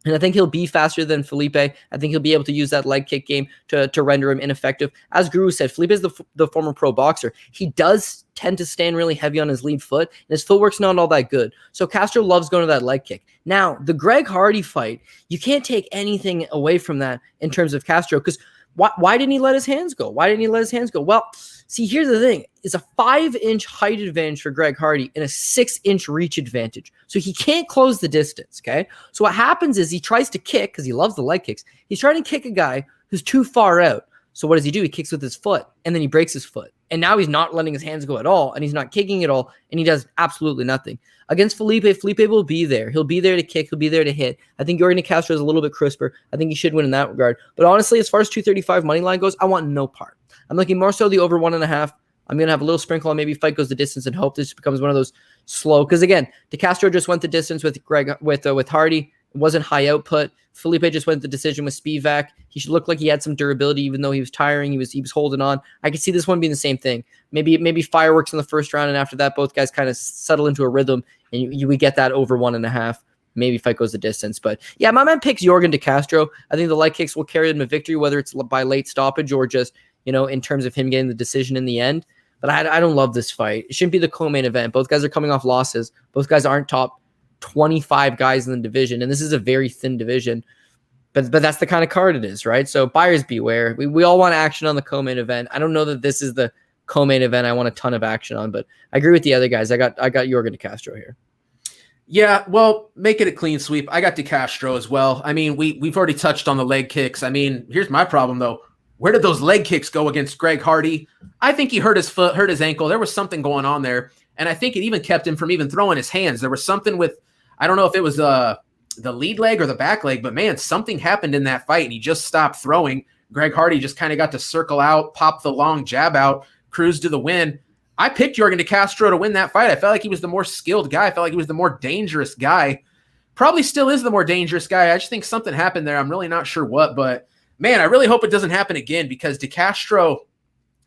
And I think he'll be faster than Felipe. I think he'll be able to use that leg kick game to render him ineffective. As Guru said, Felipe is the former pro boxer. He does tend to stand really heavy on his lead foot, and his footwork's not all that good. So Castro loves going to that leg kick. Now, the Greg Hardy fight, you can't take anything away from that in terms of Castro, because why didn't he let his hands go? Well, see, here's the thing. It's a 5-inch height advantage for Greg Hardy and a 6-inch reach advantage. So he can't close the distance, okay? So what happens is he tries to kick, because he loves the leg kicks. He's trying to kick a guy who's too far out. So what does he do? He kicks with his foot, and then he breaks his foot. And now he's not letting his hands go at all, and he's not kicking at all, and he does absolutely nothing. Against Felipe will be there. He'll be there to kick. He'll be there to hit. I think Yorgan Castro is a little bit crisper. I think he should win in that regard. But honestly, as far as 235 money line goes, I want no part. I'm looking more so the over 1.5. I'm going to have a little sprinkle on maybe fight goes the distance and hope this becomes one of those slow. Because again, Castro just went the distance with Hardy. It wasn't high output. Felipe just went the decision with Spivak. He should look like he had some durability, even though he was tiring. He was holding on. I could see this one being the same thing. Maybe fireworks in the first round, and after that, both guys kind of settle into a rhythm, and we get that over 1.5. Maybe fight goes the distance. But yeah, my man picks Yorgan Castro. I think the leg kicks will carry him to victory, whether it's by late stoppage or just, in terms of him getting the decision in the end. But I don't love this fight. It shouldn't be the co-main event. Both guys are coming off losses. Both guys aren't top 25 guys in the division, and this is a very thin division. But that's the kind of card it is, right? So buyers beware. We all want action on the co-main event. I don't know that this is the co-main event I want a ton of action on, but I agree with the other guys. I got Yorgan to Castro here. Yeah, well, make it a clean sweep. I got De Castro as well. I mean, we've already touched on the leg kicks. I mean, here's my problem though. Where did those leg kicks go against Greg Hardy? I think he hurt his foot, hurt his ankle. There was something going on there, and I think it even kept him from even throwing his hands. There was something with, I don't know if it was the lead leg or the back leg, but man, something happened in that fight and he just stopped throwing. Greg Hardy just kind of got to circle out, pop the long jab out, cruise to the win. I picked Yorgan De Castro to win that fight. I felt like he was the more skilled guy. I felt like he was the more dangerous guy. Probably still is the more dangerous guy. I just think something happened there. I'm really not sure what, but man, I really hope it doesn't happen again because De Castro,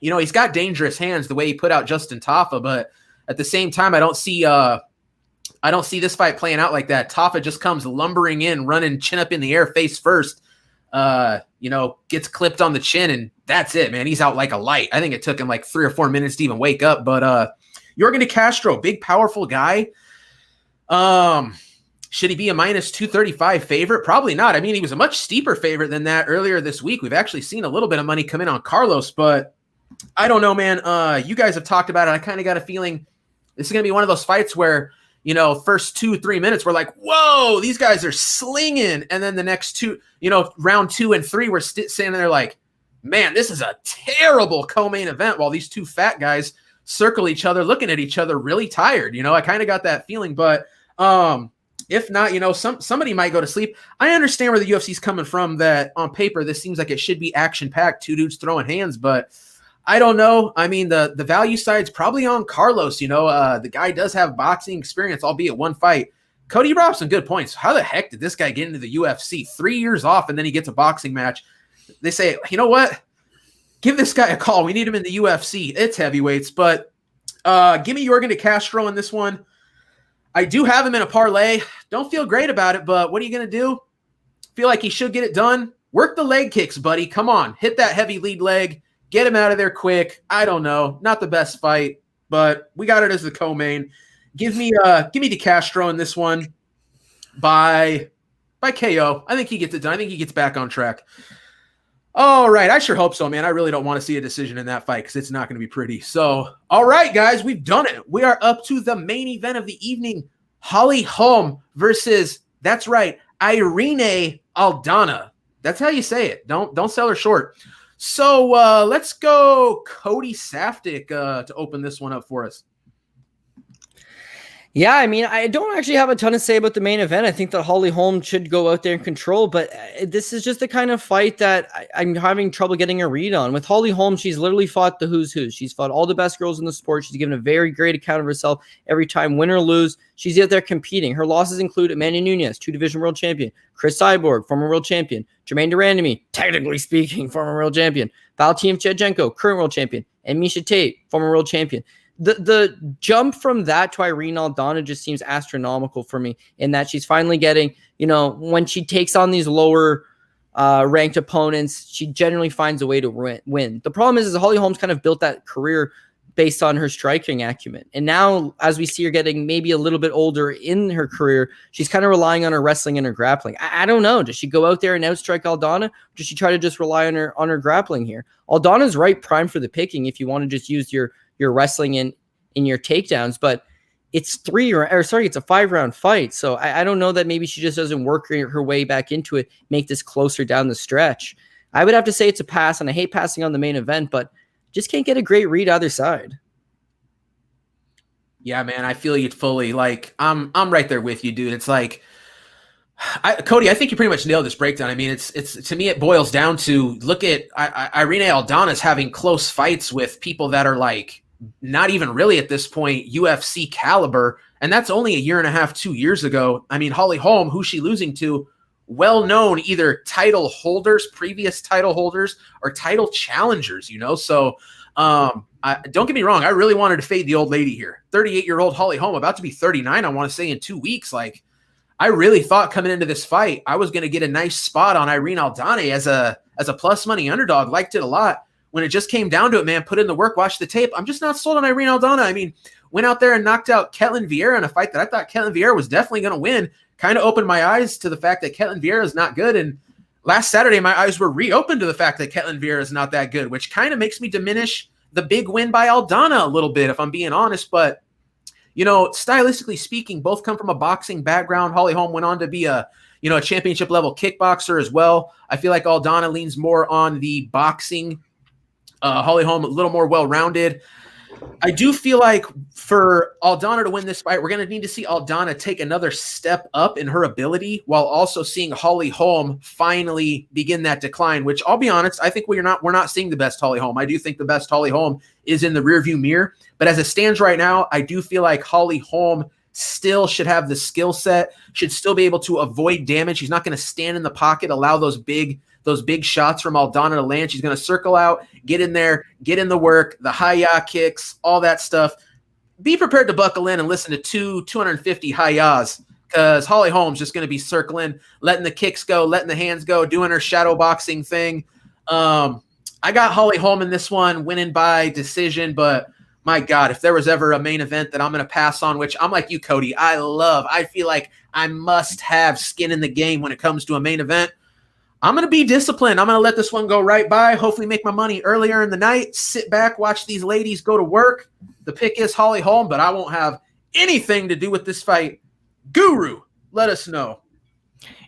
you know, he's got dangerous hands the way he put out Justin Tafa, but at the same time, I don't see this fight playing out like that. Tafa just comes lumbering in, running chin up in the air, face first, you know, gets clipped on the chin, and that's it, man. He's out like a light. I think it took him like 3 or 4 minutes to even wake up. But Yorgan De Castro, big, powerful guy. Should he be a minus 235 favorite? Probably not. I mean, he was a much steeper favorite than that earlier this week. We've actually seen a little bit of money come in on Carlos, but I don't know, man. You guys have talked about it. I kind of got a feeling this is going to be one of those fights where, you know, first 2-3 minutes, we're like, whoa, these guys are slinging. And then the next two, you know, round 2 and 3, we're standing there like, man, this is a terrible co-main event while these two fat guys circle each other, looking at each other really tired. You know, I kind of got that feeling, but if not, you know, somebody might go to sleep. I understand where the UFC's coming from, that on paper, this seems like it should be action-packed, 2 dudes throwing hands, but I don't know. I mean, the value side's probably on Carlos. You know, the guy does have boxing experience, albeit one fight. Cody, you brought up some good points. How the heck did this guy get into the UFC? 3 years off, and then he gets a boxing match. They say, you know what? Give this guy a call. We need him in the UFC. It's heavyweights, but give me Yorgan De Castro in this one. I do have him in a parlay. Don't feel great about it, but what are you going to do? Feel like he should get it done. Work the leg kicks, buddy. Come on. Hit that heavy lead leg. Get him out of there quick. I don't know. Not the best fight, but we got it as the co-main. Give me De Castro in this one by KO. I think he gets it done. I think he gets back on track. All right. I sure hope so, man. I really don't want to see a decision in that fight because it's not going to be pretty. So, all right, guys, we've done it. We are up to the main event of the evening. Holly Holm versus, that's right, Irene Aldana. That's how you say it. Don't sell her short. So let's go Cody Saftik to open this one up for us. Yeah, I mean, I don't actually have a ton to say about the main event. I think that Holly Holm should go out there and control, but this is just the kind of fight that I'm having trouble getting a read on. With Holly Holm, she's literally fought the who's who. She's fought all the best girls in the sport. She's given a very great account of herself every time, win or lose. She's out there competing. Her losses include Amanda Nunes, 2-division world champion, Chris Cyborg, former world champion, Germaine de Randamie, technically speaking, former world champion, Valentina Shevchenko, current world champion, and Misha Tate, former world champion. The jump from that to Irene Aldana just seems astronomical for me, in that she's finally getting, you know, when she takes on these lower ranked opponents, she generally finds a way to win. The problem is Holly Holm's kind of built that career based on her striking acumen. And now, as we see her getting maybe a little bit older in her career, she's kind of relying on her wrestling and her grappling. I don't know. Does she go out there and outstrike Aldana? Or does she try to just rely on her grappling here? Aldana's right prime for the picking if you want to just use your wrestling in your takedowns, but it's a 5-round fight. So I don't know that maybe she just doesn't work her way back into it, make this closer down the stretch. I would have to say it's a pass, and I hate passing on the main event, but just can't get a great read either side. Yeah, man, I feel you fully. Like, I'm right there with you, dude. It's like, Cody, I think you pretty much nailed this breakdown. I mean, it's to me, it boils down to, look at Irene Aldana's having close fights with people that are like not even really at this point UFC caliber, and that's only a year and a half, 2 years ago. I mean, Holly Holm, who's she losing to? Well-known either title holders, previous title holders, or title challengers, you know? So don't get me wrong, I really wanted to fade the old lady here. 38-year-old Holly Holm, about to be 39, I want to say, in 2 weeks. Like, I really thought coming into this fight, I was going to get a nice spot on Irene Aldana as a plus money underdog. Liked it a lot. When it just came down to it, man, put in the work, watch the tape. I'm just not sold on Irene Aldana. I mean, went out there and knocked out Ketlen Vieira in a fight that I thought Ketlen Vieira was definitely going to win. Kind of opened my eyes to the fact that Ketlen Vieira is not good. And last Saturday, my eyes were reopened to the fact that Ketlen Vieira is not that good, which kind of makes me diminish the big win by Aldana a little bit, if I'm being honest. But, stylistically speaking, both come from a boxing background. Holly Holm went on to be a championship level kickboxer as well. I feel like Aldana leans more on the boxing. Holly Holm a little more well-rounded. I do feel like for Aldana to win this fight, we're going to need to see Aldana take another step up in her ability while also seeing Holly Holm finally begin that decline, which I'll be honest, I think we're not seeing the best Holly Holm. I do think the best Holly Holm is in the rearview mirror, but as it stands right now, I do feel like Holly Holm still should have the skill set, should still be able to avoid damage. He's not going to stand in the pocket, allow those big shots from Aldana to land. She's going to circle out, get in there, get in the work, the high-ya kicks, all that stuff. Be prepared to buckle in and listen to 250 high-yas, because Holly Holm's just going to be circling, letting the kicks go, letting the hands go, doing her shadow boxing thing. I got Holly Holm in this one, winning by decision, but my God, if there was ever a main event that I'm going to pass on, which I'm like you, Cody, I feel like I must have skin in the game when it comes to a main event. I'm going to be disciplined. I'm going to let this one go right by, hopefully make my money earlier in the night, sit back, watch these ladies go to work. The pick is Holly Holm, but I won't have anything to do with this fight. Guru, let us know.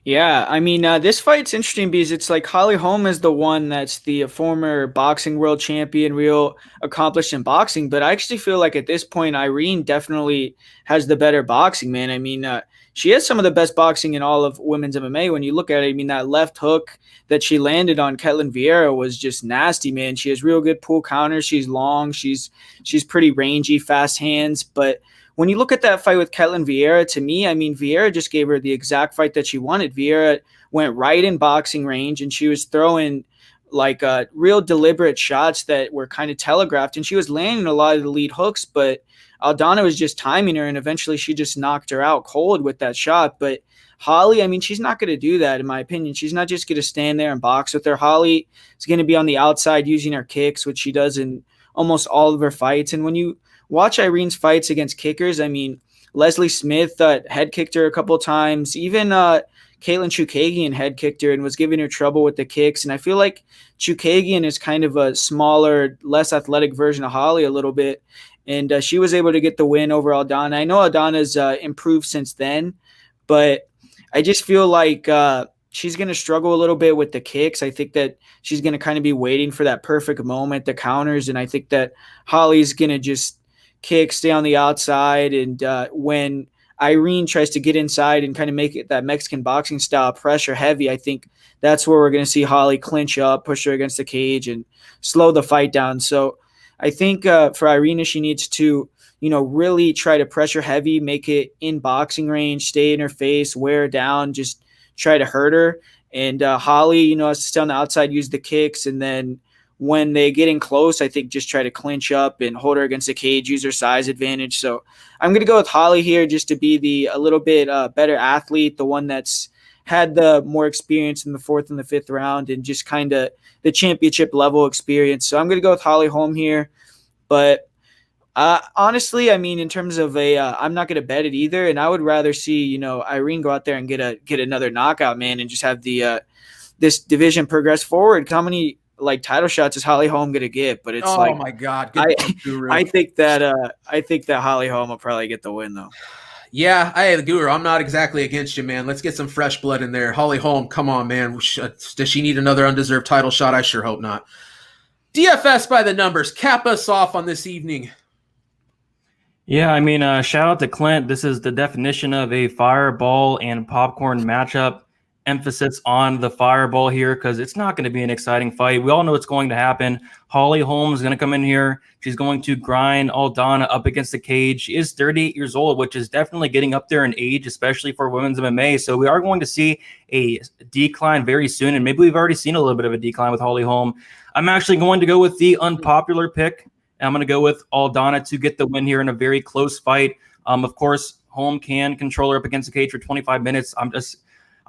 Yeah, I mean, this fight's interesting because it's like Holly Holm is the one that's the former boxing world champion, real accomplished in boxing. But I actually feel like at this point, Irene definitely has the better boxing, man. I mean, she has some of the best boxing in all of women's MMA. When you look at it, I mean, that left hook that she landed on Ketlen Vieira was just nasty, man. She has real good pull counters. She's long. She's pretty rangy, fast hands. But when you look at that fight with Ketlen Vieira, to me, I mean, Vieira just gave her the exact fight that she wanted. Vieira went right in boxing range, and she was throwing like real deliberate shots that were kind of telegraphed, and she was landing a lot of the lead hooks, but Aldana was just timing her, and eventually she just knocked her out cold with that shot. But Holly, I mean, she's not going to do that, in my opinion. She's not just going to stand there and box with her. Holly is going to be on the outside using her kicks, which she does in almost all of her fights. And when you watch Irene's fights against kickers, I mean, Leslie Smith head kicked her a couple of times. Even Caitlin Chookagian head kicked her and was giving her trouble with the kicks. And I feel like Chookagian is kind of a smaller, less athletic version of Holly a little bit. And she was able to get the win over Aldana. I know Aldana's improved since then, but I just feel like she's going to struggle a little bit with the kicks. I think that she's going to kind of be waiting for that perfect moment, the counters. And I think that Holly's going to just kick, stay on the outside. And when Irene tries to get inside and kind of make it that Mexican boxing style pressure heavy, I think that's where we're going to see Holly clinch up, push her against the cage, and slow the fight down. So I think for Irene, she needs to, really try to pressure heavy, make it in boxing range, stay in her face, wear her down, just try to hurt her. And Holly, has to stay on the outside, use the kicks, and then when they get in close, I think just try to clinch up and hold her against the cage, use her size advantage. So I'm going to go with Holly here just to be a little bit better athlete, the one that's had the more experience in the fourth and the fifth round and just kind of the championship level experience. So I'm going to go with Holly Holm here. But honestly, I mean, in terms of I'm not going to bet it either. And I would rather see, Irene go out there and get another knockout, man, and just have this division progress forward. How many title shots is Holly Holm going to get? But it's my God. Good Guru. I think that Holly Holm will probably get the win though. Yeah, the Guru, I'm not exactly against you, man. Let's get some fresh blood in there. Holly Holm, come on, man. Does she need another undeserved title shot? I sure hope not. DFS by the numbers. Cap us off on this evening. Yeah, I mean, shout out to Clint. This is the definition of a fireball and popcorn matchup. Emphasis on the fireball here because it's not going to be an exciting fight. We all know what's going to happen. Holly Holm is going to come in here. She's going to grind Aldana up against the cage. She is 38 years old, which is definitely getting up there in age, especially for women's MMA. So we are going to see a decline very soon, and maybe we've already seen a little bit of a decline with Holly Holm. I'm actually going to go with the unpopular pick. I'm going to go with Aldana to get the win here in a very close fight. Of course, Holm can control her up against the cage for 25 minutes.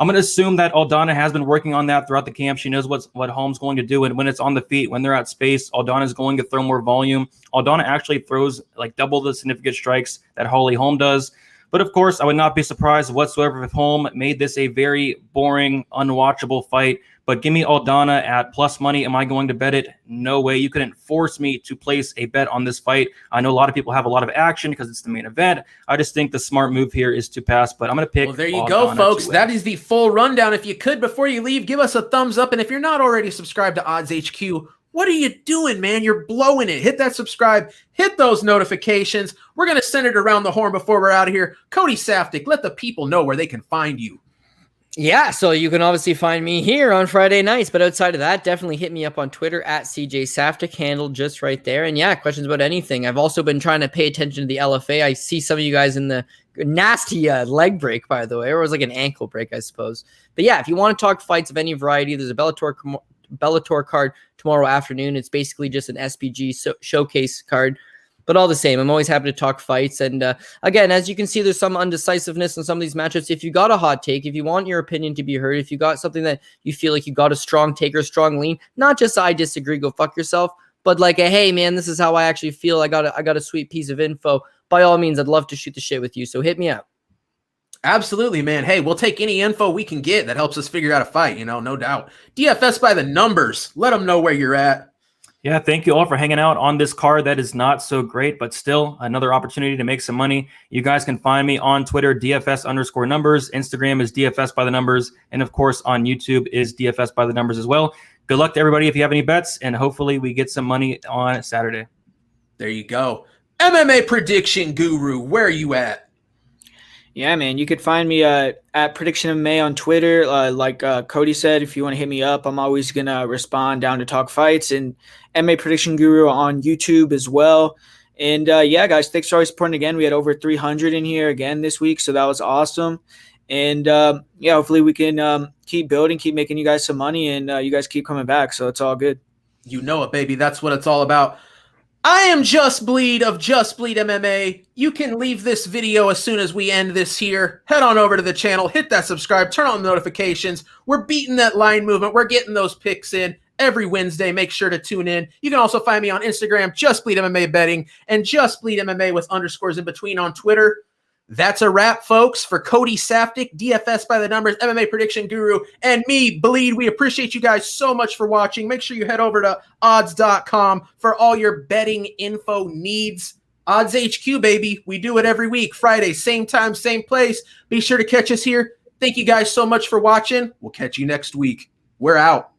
I'm going to assume that Aldana has been working on that throughout the camp. She knows what Holm's going to do. And when it's on the feet, when they're at space, Aldana is going to throw more volume. Aldana actually throws double the significant strikes that Holly Holm does. But of course, I would not be surprised whatsoever if Holm made this a very boring, unwatchable fight. But give me Aldana at plus money. Am I going to bet it? No way. You couldn't force me to place a bet on this fight. I know a lot of people have a lot of action because it's the main event. I just think the smart move here is to pass, but I'm going to pick. Well, there you Aldana go, folks. to win. That is the full rundown. If you could, before you leave, give us a thumbs up. And if you're not already subscribed to Odds HQ, what are you doing, man? You're blowing it. Hit that subscribe. Hit those notifications. We're going to send it around the horn before we're out of here. Cody Saftik, let the people know where they can find you. Yeah, so you can obviously find me here on Friday nights, but outside of that, definitely hit me up on Twitter at CJ Saftik, handled just right there. And yeah, questions about anything. I've also been trying to pay attention to the LFA. I see some of you guys in the nasty leg break, by the way, or it was like an ankle break, I suppose. But yeah, if you want to talk fights of any variety, there's a Bellator card tomorrow afternoon. It's basically just an SPG showcase card. But all the same, I'm always happy to talk fights. And again, as you can see, there's some undecisiveness in some of these matchups. If you got a hot take, if you want your opinion to be heard, if you got something that you feel like you got a strong take or strong lean, not just I disagree, go fuck yourself, but like a, hey man, this is how I actually feel. I got a sweet piece of info. By all means, I'd love to shoot the shit with you. So hit me up. Absolutely, man. Hey, we'll take any info we can get that helps us figure out a fight, no doubt. DFS by the numbers. Let them know where you're at. Yeah, thank you all for hanging out on this card that is not so great, but still another opportunity to make some money. You guys can find me on Twitter, DFS_numbers. Instagram is DFS by the numbers. And of course, on YouTube is DFS by the numbers as well. Good luck to everybody if you have any bets, and hopefully we get some money on Saturday. There you go. MMA prediction guru, where are you at? Yeah, man, you could find me at Prediction of May on Twitter. Like Cody said, if you want to hit me up, I'm always going to respond down to talk fights, and MMA Prediction Guru on YouTube as well. And yeah, guys, thanks for always supporting again. We had over 300 in here again this week, so that was awesome. And yeah, hopefully we can keep building, keep making you guys some money, and you guys keep coming back, so it's all good. You know it, baby. That's what it's all about. I am Just Bleed of Just Bleed MMA. You can leave this video as soon as we end this here. Head on over to the channel, hit that subscribe, turn on the notifications. We're beating that line movement. We're getting those picks in every Wednesday. Make sure to tune in. You can also find me on Instagram, Just Bleed MMA Betting, and Just Bleed MMA with underscores in between on Twitter. That's a wrap, folks, for Cody Saftik, DFS by the numbers, MMA prediction guru, and me, Bleed. We appreciate you guys so much for watching. Make sure you head over to odds.com for all your betting info needs. Odds HQ, baby. We do it every week, Friday, same time, same place. Be sure to catch us here. Thank you guys so much for watching. We'll catch you next week. We're out.